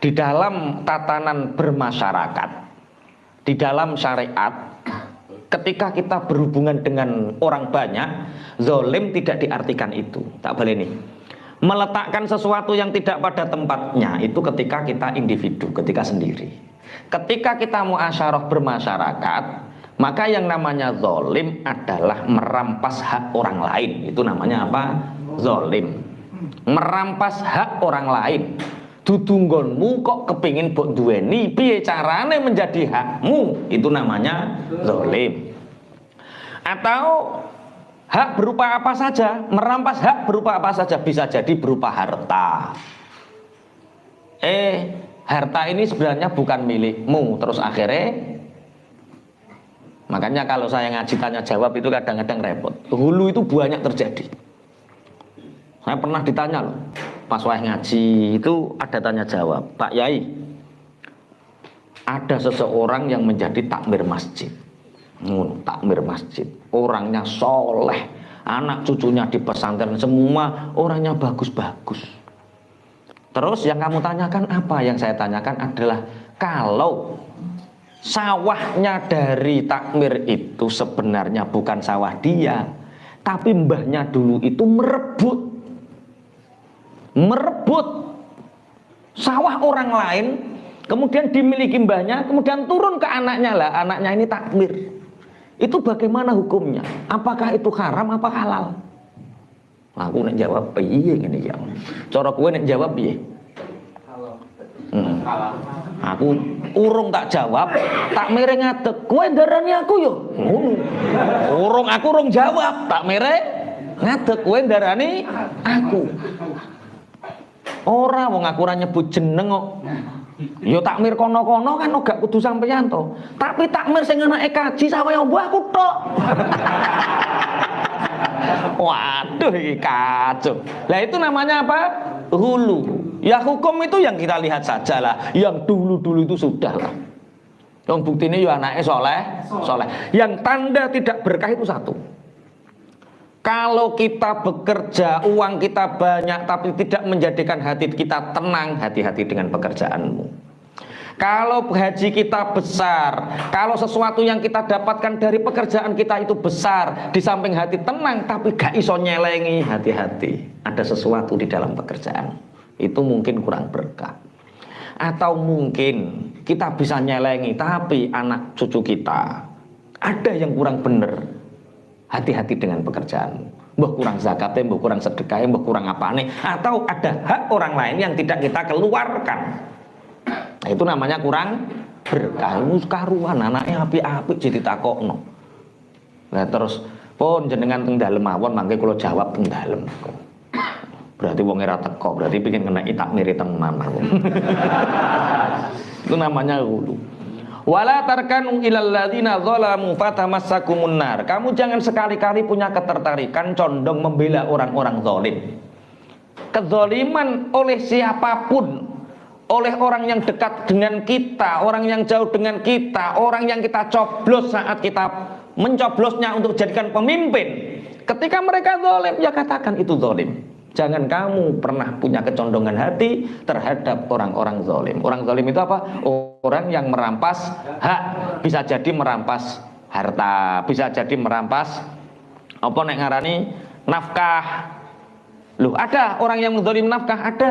di dalam tatanan bermasyarakat, di dalam syariat, ketika kita berhubungan dengan orang banyak, zalim tidak diartikan itu. Tak boleh nih. Meletakkan sesuatu yang tidak pada tempatnya itu ketika kita individu, ketika sendiri. Ketika kita muasyarah bermasyarakat, maka yang namanya zalim adalah merampas hak orang lain. Itu namanya apa? Zalim. Merampas hak orang lain. Dudunggonmu kok kepingin mbok duweni, piye carane menjadi hakmu? Itu namanya zalim. Atau hak berupa apa saja, merampas hak berupa apa saja, bisa jadi berupa harta. Harta ini sebenarnya bukan milikmu, terus akhirnya, makanya kalau saya ngaji tanya jawab itu kadang-kadang repot. Hulu itu banyak terjadi. Saya pernah ditanya loh, pas saya ngaji itu ada tanya jawab, Pak Yai, ada seseorang yang menjadi takmir masjid. Takmir masjid, orangnya soleh, anak cucunya di pesantren semua orangnya bagus-bagus. Terus yang kamu tanyakan apa? Yang saya tanyakan adalah, kalau sawahnya dari takmir itu sebenarnya bukan sawah dia, tapi mbahnya dulu itu merebut sawah orang lain, kemudian dimiliki mbahnya, kemudian turun ke anaknya lah, anaknya ini takmir. Itu bagaimana hukumnya? Apakah itu haram apa halal? Aku nek jawab piye ngene ya. Cara kowe nek jawab piye? Halal. Aku urung tak jawab, tak mere ngadeg. Kowe ndarani aku yo. Ngono. Aku urung jawab, tak mere ngadeg. Kowe ndarani aku. Ora wong aku ora nyebut jeneng kok. Yo takmir kono-kono kan gak kudu sampeyan to. Tapi takmir sing anake kaji sawaya mbah aku tok. Waduh iki kacau. Lah itu namanya apa? Hulu. Ya hukum itu yang kita lihat saja lah. Yang dulu-dulu itu sudah lah. Yang bukti ini ya anaknya soleh. Yang tanda tidak berkah itu satu. Kalau kita bekerja, uang kita banyak, tapi tidak menjadikan hati kita tenang, hati-hati dengan pekerjaanmu. Kalau gaji kita besar, kalau sesuatu yang kita dapatkan dari pekerjaan kita itu besar, di samping hati tenang, tapi gak iso nyelengi, hati-hati. Ada sesuatu di dalam pekerjaan. Itu mungkin kurang berkah. Atau mungkin kita bisa nyelengi, tapi anak cucu kita ada yang kurang bener. Hati-hati dengan pekerjaan. Mbah kurang zakatnya, mbah kurang sedekahnya, mbah kurang apane, atau ada hak orang lain yang tidak kita keluarkan. Nah, itu namanya kurang berkah. Karuan anaknya apik-apik jadi takokno. Nah terus pun jenengan teng dalem mawon mangke kula jawab teng dalem. Berarti wong ora teko, berarti pengen kena takmir teng mamah. Itu namanya hulu. Wala tarkanu ilal ladzina zalamu fatamassakumun nar. Kamu jangan sekali-kali punya ketertarikan condong membela orang-orang zalim. Kezaliman oleh siapapun, oleh orang yang dekat dengan kita, orang yang jauh dengan kita, orang yang kita coblos saat kita mencoblosnya untuk jadikan pemimpin. Ketika mereka zalim, ya katakan itu zalim. Jangan kamu pernah punya kecondongan hati terhadap orang-orang zalim. Orang zalim itu apa? Orang yang merampas hak. Bisa jadi merampas harta, bisa jadi merampas apa nek ngarani nafkah. Loh, ada orang yang menzalim nafkah, ada.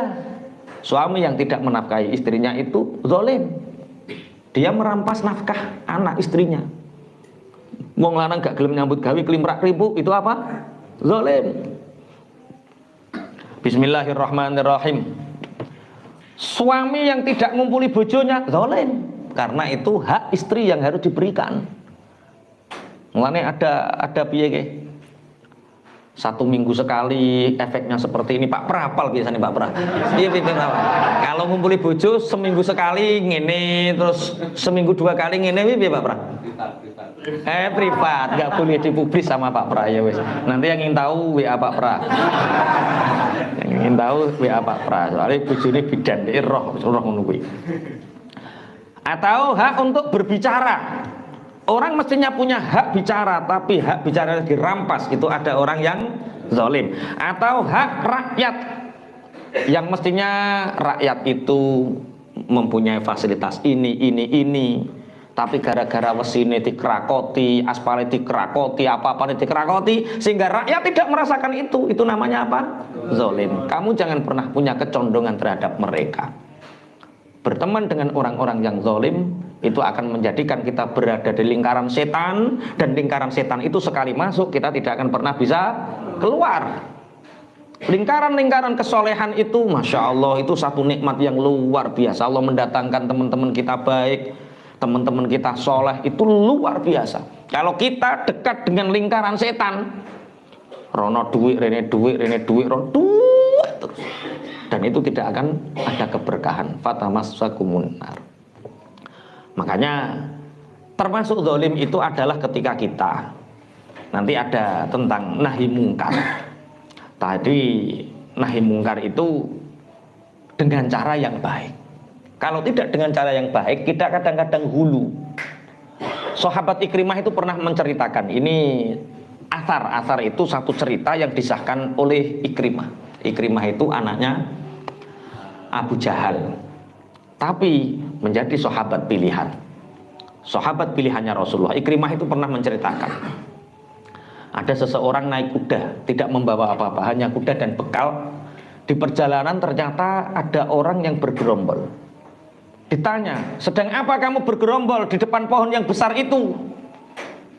Suami yang tidak menafkahi istrinya itu zalim. Dia merampas nafkah anak istrinya. Wong lanang gak gelem nyambut gawe klimrak ribu, itu apa? Zalim. Bismillahirrahmanirrahim. Suami yang tidak ngumpuli bojonya zalim, karena itu hak istri yang harus diberikan. Mulane ada piye ke? 1 minggu sekali efeknya seperti ini Pak Prapal biasanya Pak Pra. Iya kalau ngumpuli bojo seminggu sekali ngene, terus seminggu 2 kali ngene piye Pak Pra? Privat, nggak boleh dipublis sama Pak Pra ya wes. Nanti yang ingin tahu WA Pak Pra. Yang ingin tahu WA Pak Pra. Soalnya bojone bidan, roh ngono kuwi. Atau hak untuk berbicara. Orang mestinya punya hak bicara, tapi hak bicara dirampas, itu ada orang yang zalim. Atau hak rakyat, yang mestinya rakyat itu mempunyai fasilitas ini. Tapi gara-gara wesine dikerakoti, aspalnya dikerakoti, apa-apa dikerakoti, sehingga rakyat tidak merasakan itu namanya apa? Zalim. Kamu jangan pernah punya kecondongan terhadap mereka. Berteman dengan orang-orang yang zalim itu akan menjadikan kita berada di lingkaran setan, dan lingkaran setan itu sekali masuk kita tidak akan pernah bisa keluar. Lingkaran-lingkaran kesolehan itu Masya Allah itu satu nikmat yang luar biasa. Allah mendatangkan teman-teman kita baik, teman-teman kita soleh, itu luar biasa. Kalau kita dekat dengan lingkaran setan, rono duit, rene duit, rono duit terus, dan itu tidak akan ada keberkahan. Fatamassakumun nar. Makanya termasuk zalim itu adalah ketika kita nanti ada tentang nahi mungkar. Tadi nahi mungkar itu dengan cara yang baik. Kalau tidak dengan cara yang baik, kita kadang-kadang hulu. Sahabat Ikrimah itu pernah menceritakan, ini asar itu satu cerita yang disahkan oleh Ikrimah. Ikrimah itu anaknya Abu Jahal, tapi menjadi sahabat pilihan. Sahabat pilihannya Rasulullah. Ikrimah itu pernah menceritakan, ada seseorang naik kuda, tidak membawa apa-apa, hanya kuda dan bekal. Di perjalanan ternyata ada orang yang bergerombol. Ditanya, sedang apa kamu bergerombol di depan pohon yang besar itu?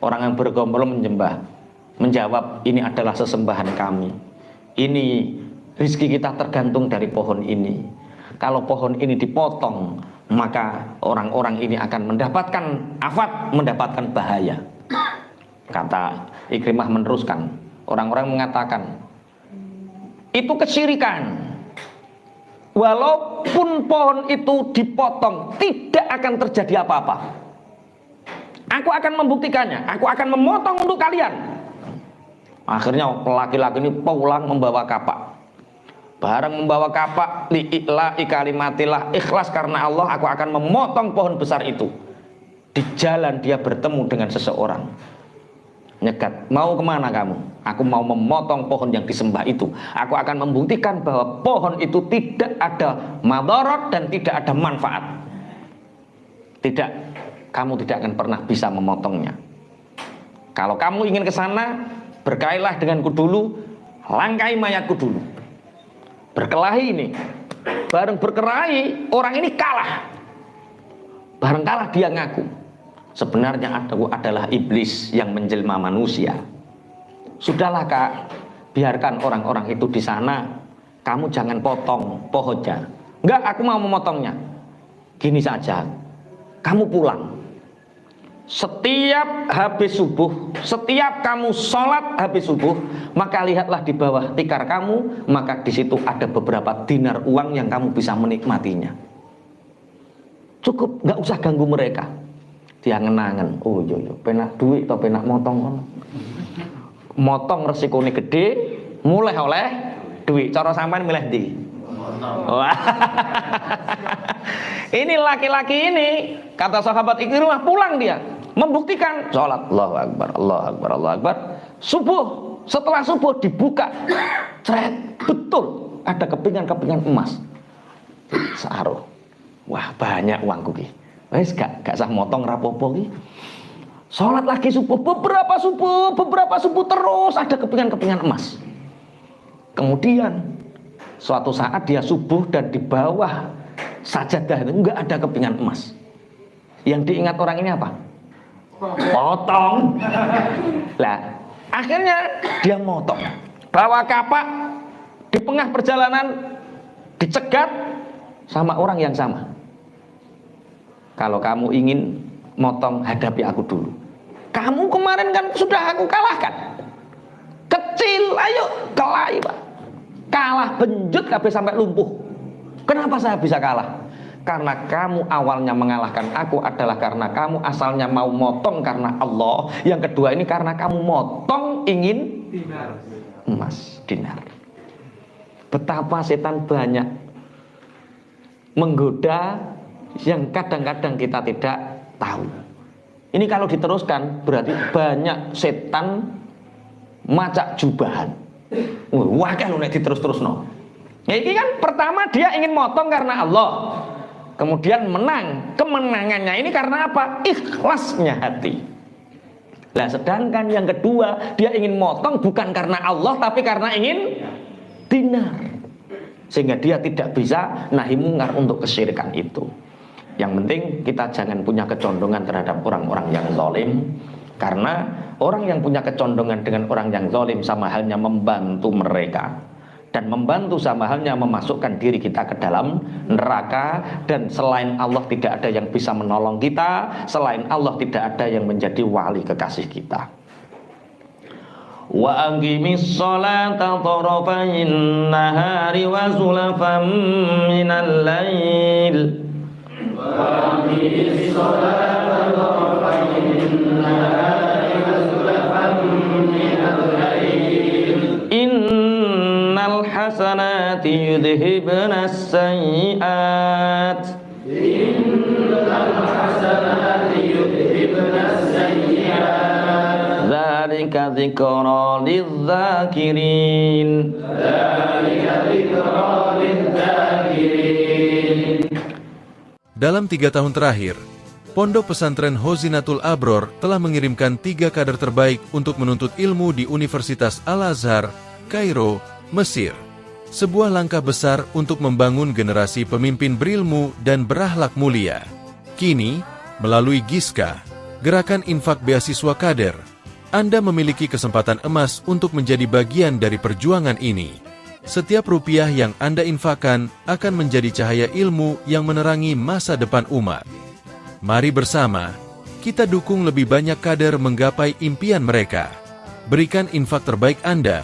Orang yang bergerombol menjawab, ini adalah sesembahan kami. Ini rezeki kita tergantung dari pohon ini. Kalau pohon ini dipotong, maka orang-orang ini akan mendapatkan afat, mendapatkan bahaya. Kata Ikrimah meneruskan, orang-orang mengatakan, itu kesyirikan. walaupun pohon itu dipotong, tidak akan terjadi apa-apa. Aku akan membuktikannya, aku akan memotong untuk kalian. Akhirnya laki-laki ini pulang membawa kapak. Barang membawa kapak, li'i'la'i kalimatillah, ikhlas karena Allah, aku akan memotong pohon besar itu. Di jalan dia bertemu dengan seseorang. Nyegat, mau kemana kamu? Aku mau memotong pohon yang disembah itu. Aku akan membuktikan bahwa pohon itu tidak ada madarat dan tidak ada manfaat. Tidak, kamu tidak akan pernah bisa memotongnya. Kalau kamu ingin ke sana, berkelailah denganku dulu, langkai mayatku dulu. Berkelahi ini, bareng berkelahi, orang ini kalah. Bareng kalah dia ngaku, sebenarnya aku adalah iblis yang menjelma manusia. Sudahlah kak, biarkan orang-orang itu di sana. Kamu jangan potong pohonnya. Enggak, aku mau memotongnya. Gini saja, kamu pulang. Setiap habis subuh, setiap kamu sholat habis subuh, maka lihatlah di bawah tikar kamu, maka di situ ada beberapa dinar uang yang kamu bisa menikmatinya. Cukup, nggak usah ganggu mereka. Dia ngenangan, oh yo penak duit atau penak motong kono. Motong resikonya gede, mulai oleh duit. Cara sampean milih ndi? Ini laki-laki ini, kata sahabat Ikrimah, pulang dia membuktikan sholat, Allahu Akbar, Allahu Akbar, Allahu Akbar. Subuh, setelah subuh dibuka, cret, betul ada kepingan-kepingan emas. Searuh, wah banyak uangku ki. Wes gak sah motong rapopo ki. Sholat lagi subuh, beberapa subuh terus ada kepingan-kepingan emas. Kemudian suatu saat dia subuh dan di bawah sajadah itu enggak ada kepingan emas. Yang diingat orang ini apa? Potong. Lah, akhirnya dia motong. Bawa kapak di tengah perjalanan dicegat sama orang yang sama. Kalau kamu ingin motong, hadapi aku dulu. Kamu kemarin kan sudah aku kalahkan. Kecil, ayo kelahi Pak. Kalah benjut kabeh sampai lumpuh. Kenapa saya bisa kalah? Karena kamu awalnya mengalahkan aku adalah karena kamu asalnya mau motong karena Allah. Yang kedua ini karena kamu motong ingin dinar. Emas, dinar. Betapa setan banyak menggoda yang kadang-kadang kita tidak tahu. Ini kalau diteruskan berarti banyak setan macak jubahan. Wah kan nek diterus-terus no. Ya, ini kan pertama dia ingin motong karena Allah. Kemudian menang. Kemenangannya ini karena apa? Ikhlasnya hati. Nah, sedangkan yang kedua dia ingin motong bukan karena Allah tapi karena ingin dinar. Sehingga dia tidak bisa nahi mungkar untuk kesyirikan itu. Yang penting kita jangan punya kecondongan terhadap orang-orang yang zalim. Karena orang yang punya kecondongan dengan orang yang zalim sama halnya membantu mereka. Dan membantu sama halnya memasukkan diri kita ke dalam neraka. Dan selain Allah tidak ada yang bisa menolong kita. Selain Allah tidak ada yang menjadi wali kekasih kita. Wa aqimis sholata tarafayn nahari wa zulfan minal lail. Wa aqimis sholata tarafayn nahari wa zulfan minal lail. Innal hasanati yudhibna as-sayyi'at. Innal hasanati yudhibna as-sayyi'at. Dzalika dzikra lidz-dzakirin. Dzalika dzikra lidz-dzakirin. Dalam 3 tahun terakhir, Pondok Pesantren Hozinatul Abror telah mengirimkan 3 kader terbaik untuk menuntut ilmu di Universitas Al-Azhar, Kairo, Mesir. Sebuah langkah besar untuk membangun generasi pemimpin berilmu dan berakhlak mulia. Kini, melalui Giska, Gerakan Infak Beasiswa Kader, Anda memiliki kesempatan emas untuk menjadi bagian dari perjuangan ini. Setiap rupiah yang Anda infakkan akan menjadi cahaya ilmu yang menerangi masa depan umat. Mari bersama, kita dukung lebih banyak kader menggapai impian mereka. Berikan infak terbaik Anda,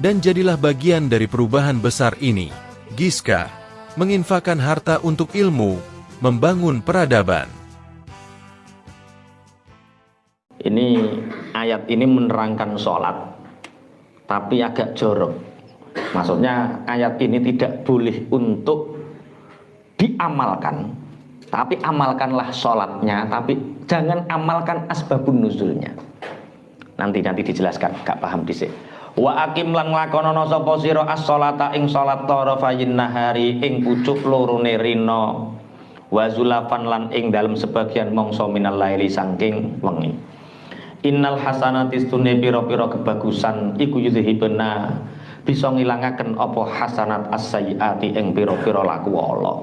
dan jadilah bagian dari perubahan besar ini. Giska, menginfakkan harta untuk ilmu, membangun peradaban. Ini ayat ini menerangkan sholat, tapi agak jorok. Maksudnya ayat ini tidak boleh untuk diamalkan, tapi amalkanlah sholatnya, tapi jangan amalkan asbabun nuzulnya. Nanti dijelaskan, gak paham dhisik. Wa aqim lan nglakonono sapa sira as-sholata ing salat tarafayin nahari ing pucuk lorone rina, wa zulafan lan ing dalem sebagian mangsa minal laili saking wengi. Innal hasanati stune pira-pira kebagusan iku yudhibna bisa ngilangaken apa hasanat as-sayyiati ing pira-pira laku ala.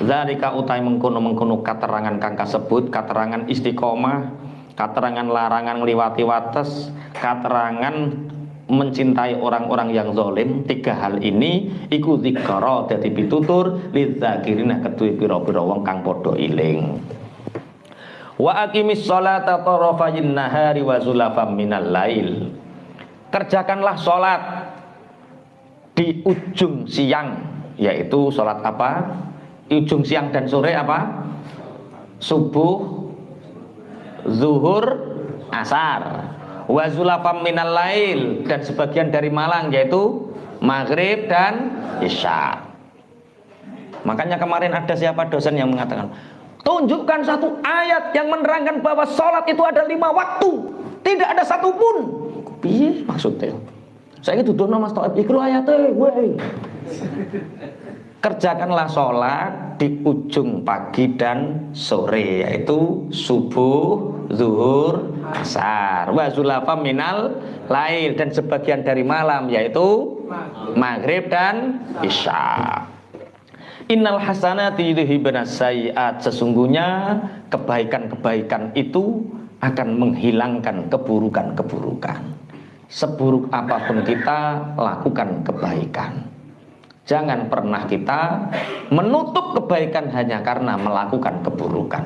Zalika utai mengkono-mengkono katerangan kang kasebut, katerangan istiqomah, katerangan larangan ngliwati wates, katerangan mencintai orang-orang yang zalim. Tiga hal ini iku dzikra dadi pitutur lidzakirina kedue pira-pira wong kang padha iling. Wa aqimis sholata tarafayin nahari wa zulafam minal lail. Kerjakanlah sholat di ujung siang, yaitu sholat apa? Ujung siang dan sore apa? Subuh, zuhur, asar. Wa zulafam minal lail, dan sebagian dari malam, yaitu maghrib dan isya. Makanya kemarin ada siapa dosen yang mengatakan, tunjukkan satu ayat yang menerangkan bahwa sholat itu ada 5 waktu, tidak ada satupun. Piye maksudnya? Saya itu dono Mas Taib iku ayate weh. Kerjakanlah sholat di ujung pagi dan sore, yaitu subuh, zuhur, asar, wa zulafam minal lail, dan sebagian dari malam, yaitu maghrib dan isya. Innal hasanati yudhibna sayyi'at, sesungguhnya kebaikan-kebaikan itu akan menghilangkan keburukan-keburukan. Seburuk apapun kita, lakukan kebaikan. Jangan pernah kita menutup kebaikan hanya karena melakukan keburukan.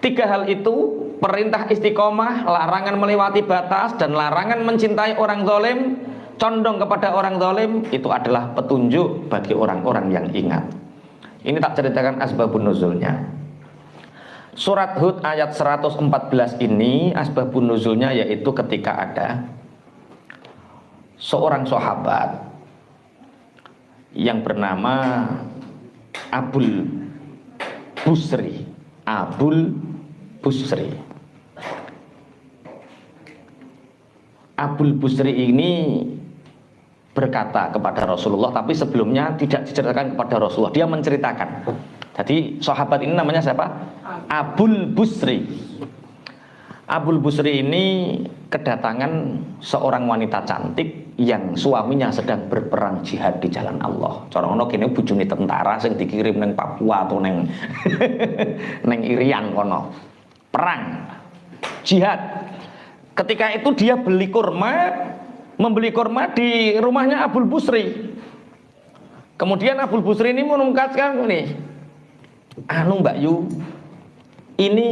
3 hal itu, perintah istiqomah, larangan melewati batas, dan larangan mencintai orang zalim, condong kepada orang zalim, itu adalah petunjuk bagi orang-orang yang ingat. Ini tak ceritakan asbabun nuzulnya. Surat Hud ayat 114 ini asbabun nuzulnya yaitu ketika ada seorang sahabat yang bernama Abul Busri. Abul Busri. Abul Busri ini berkata kepada Rasulullah, tapi sebelumnya tidak diceritakan kepada Rasulullah, dia menceritakan. Jadi sahabat ini namanya siapa? Abul Busri. Abul Busri ini kedatangan seorang wanita cantik yang suaminya sedang berperang jihad di jalan Allah. Cara ngono kene bojone tentara sing dikirim nang Papua atau nang nang Irian kono. Perang jihad. Ketika itu dia membeli kurma di rumahnya Abul Busri. Kemudian Abul Busri ini menungkatkan ini, anu Mbak Yu, ini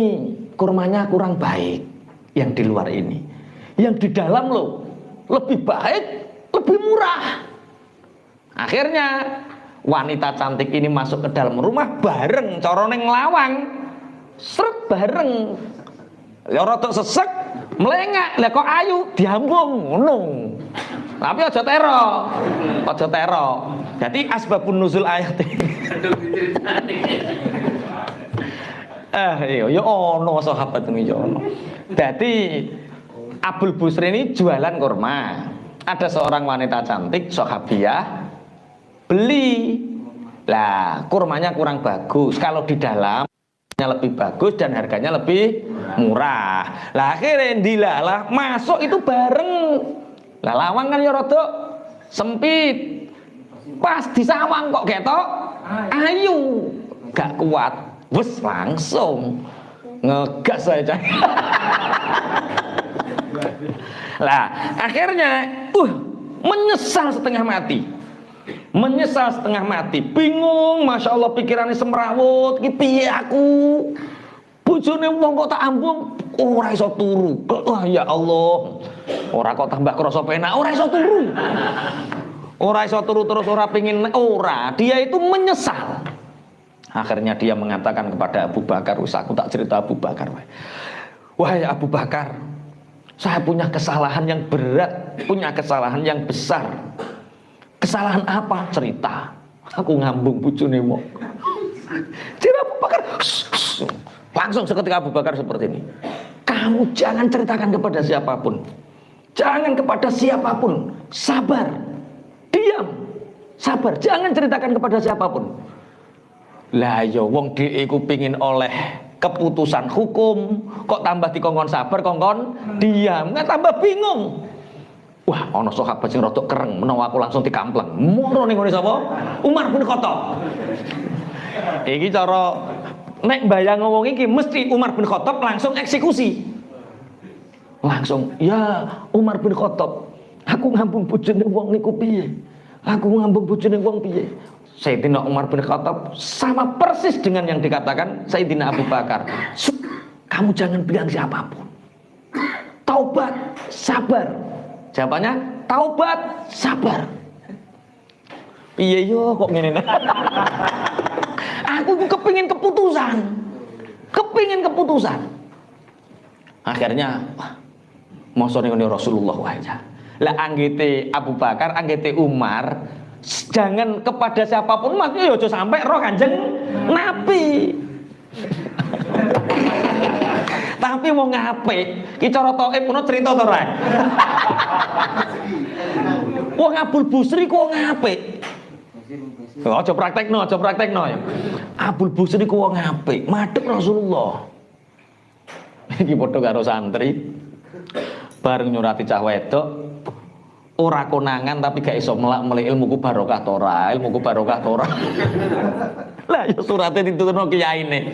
kurmanya kurang baik yang di luar ini. Yang di dalam loh lebih baik, lebih murah. Akhirnya wanita cantik ini masuk ke dalam rumah bareng corone nglawang. Sret bareng. Ya rada sesek, melengak, lah kok ayu diambung ngono. Tapi aja tero. Aja tero. Jadi asbabun nuzul ayat ini. Ya ono sahabat ini ya ono. Jadi Abul Busri ini jualan kurma. Ada seorang wanita cantik sahabiah beli. Lah, kurmanya kurang bagus. Kalau di dalamnya lebih bagus dan harganya lebih murah. Lah akhirnya dilalah masuk itu bareng. Lah lawang kan ya rada sempit. Pas disawang kok ketok ayu. Gak kuat. Wes langsung ngegas aja. Lah akhirnya menyesal setengah mati. Menyesal setengah mati, bingung, masya Allah pikirannya semrawut, iki piye aku, bojone wong kok tak ambung, ora iso turu. Wah ya Allah, ora kok tambah krasa penak, ora iso turu. Ora iso turu terus, ora pengin, ora, dia itu menyesal. Akhirnya dia mengatakan kepada Abu Bakar, wis aku tak cerita Abu Bakar. Wahai Abu Bakar, saya punya kesalahan yang berat, punya kesalahan yang besar. Kesalahan apa? Cerita. Aku ngambung bojone mok. Jadi Abu Bakar langsung seketika Abu Bakar seperti ini. Kamu jangan ceritakan kepada siapapun. Jangan kepada siapapun. Sabar. Diam. Sabar. Jangan ceritakan kepada siapapun. Lah yo wong dhek iku pengin oleh keputusan hukum, kok tambah dikongkon sabar, kongkon diam, nggak tambah bingung. Wah, ana sahabat sing rada kereng, menawa aku langsung dikampleng. Moro ning ngene sapa? Umar bin Khattab. Iki cara nek bayang ngomong iki mesti Umar bin Khattab langsung eksekusi. Langsung, ya Umar bin Khattab, aku ngambung bojone wong niku piye? Aku ngambung bojone wong piye? Sayyidina Umar bin Khattab sama persis dengan yang dikatakan Sayyidina Abu Bakar. Kamu jangan bilang siapapun. Taubat, sabar. Jawabannya taubat, sabar. Piye yo kok ngene. Aku kepingin keputusan. Kepingin keputusan. Akhirnya mosone ngene Rasulullah wae. Lah anggite Abu Bakar, anggite Umar, jangan kepada siapapun, maksudnya ojo sampai roh Kanjeng Nabi. Tapi mau ngapik, ki cara Thaif ngono cerita to ora? Wong Abul Busri ku wong apik. Aja praktekno ya. Abul Busri ku wong apik, madhep Rasulullah. Iki padha karo santri. Bareng nyurati cah wedok, ora konangan tapi gak iso melak-melek ilmuku barokah tora, ilmuku barokah tora. Lah ya surate diturunno kiyaine.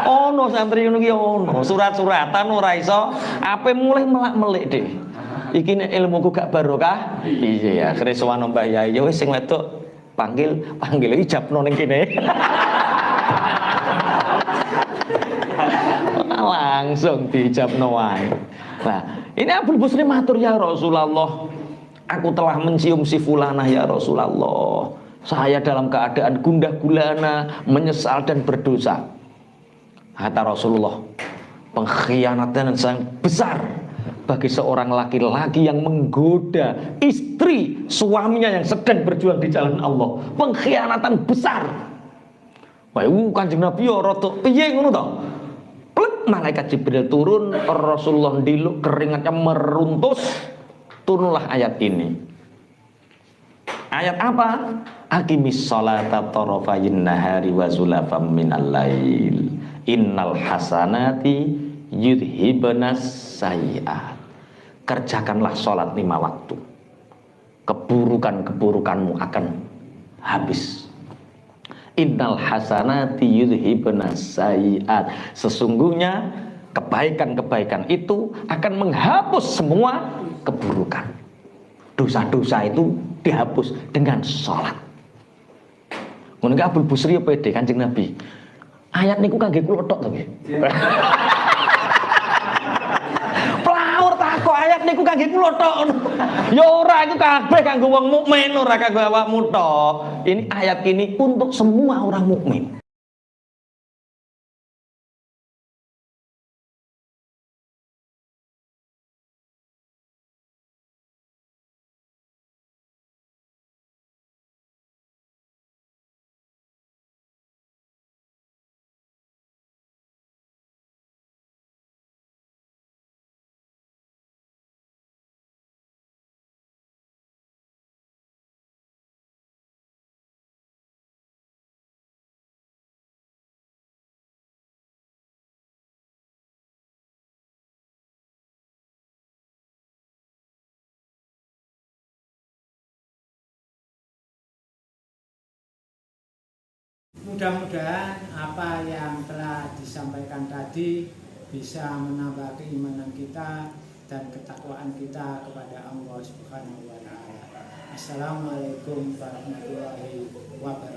Ono santri ngono ki ono, surat-suratan ora iso ape mulai melak-melek deh. Iki nek ilmuku gak barokah, iya akhire sowan Mbah Yai, ya wis sing wedok panggil ijabno ning kene. Langsung diijabno wae. Nah, ini Abul Busri matur, ya Rasulullah, aku telah mencium si fulanah ya Rasulullah. Saya dalam keadaan gundah gulana, menyesal dan berdosa. Kata Rasulullah, pengkhianatan yang sangat besar bagi seorang laki-laki yang menggoda istri suaminya yang sedang berjuang di jalan Allah. Pengkhianatan besar. Wah, Kanjeng Nabi ya rada piye ngono to? Malaikat Jibril turun, Rasulullah ndiluk, keringatnya meruntus. Turunlah ayat ini. Ayat apa? Aqimis sholata tarafayin nahari wa zulafam minal lail. Innal hasanati yudhibanas sayyi'at. Kerjakanlah sholat 5 waktu. Keburukan-keburukanmu akan habis. Innal hasanati yudhibanas sayyi'at. Sesungguhnya kebaikan-kebaikan itu akan menghapus semua keburukan. Dosa-dosa itu dihapus dengan sholat. Ngono ki Abul Busri pede Kanjeng Nabi. Ayat niku kangge kula tok to nggih. Plaur takok ayat niku kangge kula tok. Ya ora, iku kabeh kanggo wong mukmin, ora kanggo awakmu tok. Ini ayat ini untuk semua orang mukmin. Mudah-mudahan apa yang telah disampaikan tadi bisa menambah keimanan kita dan ketakwaan kita kepada Allah Subhanahu wa taala. Assalamualaikum warahmatullahi wabarakatuh.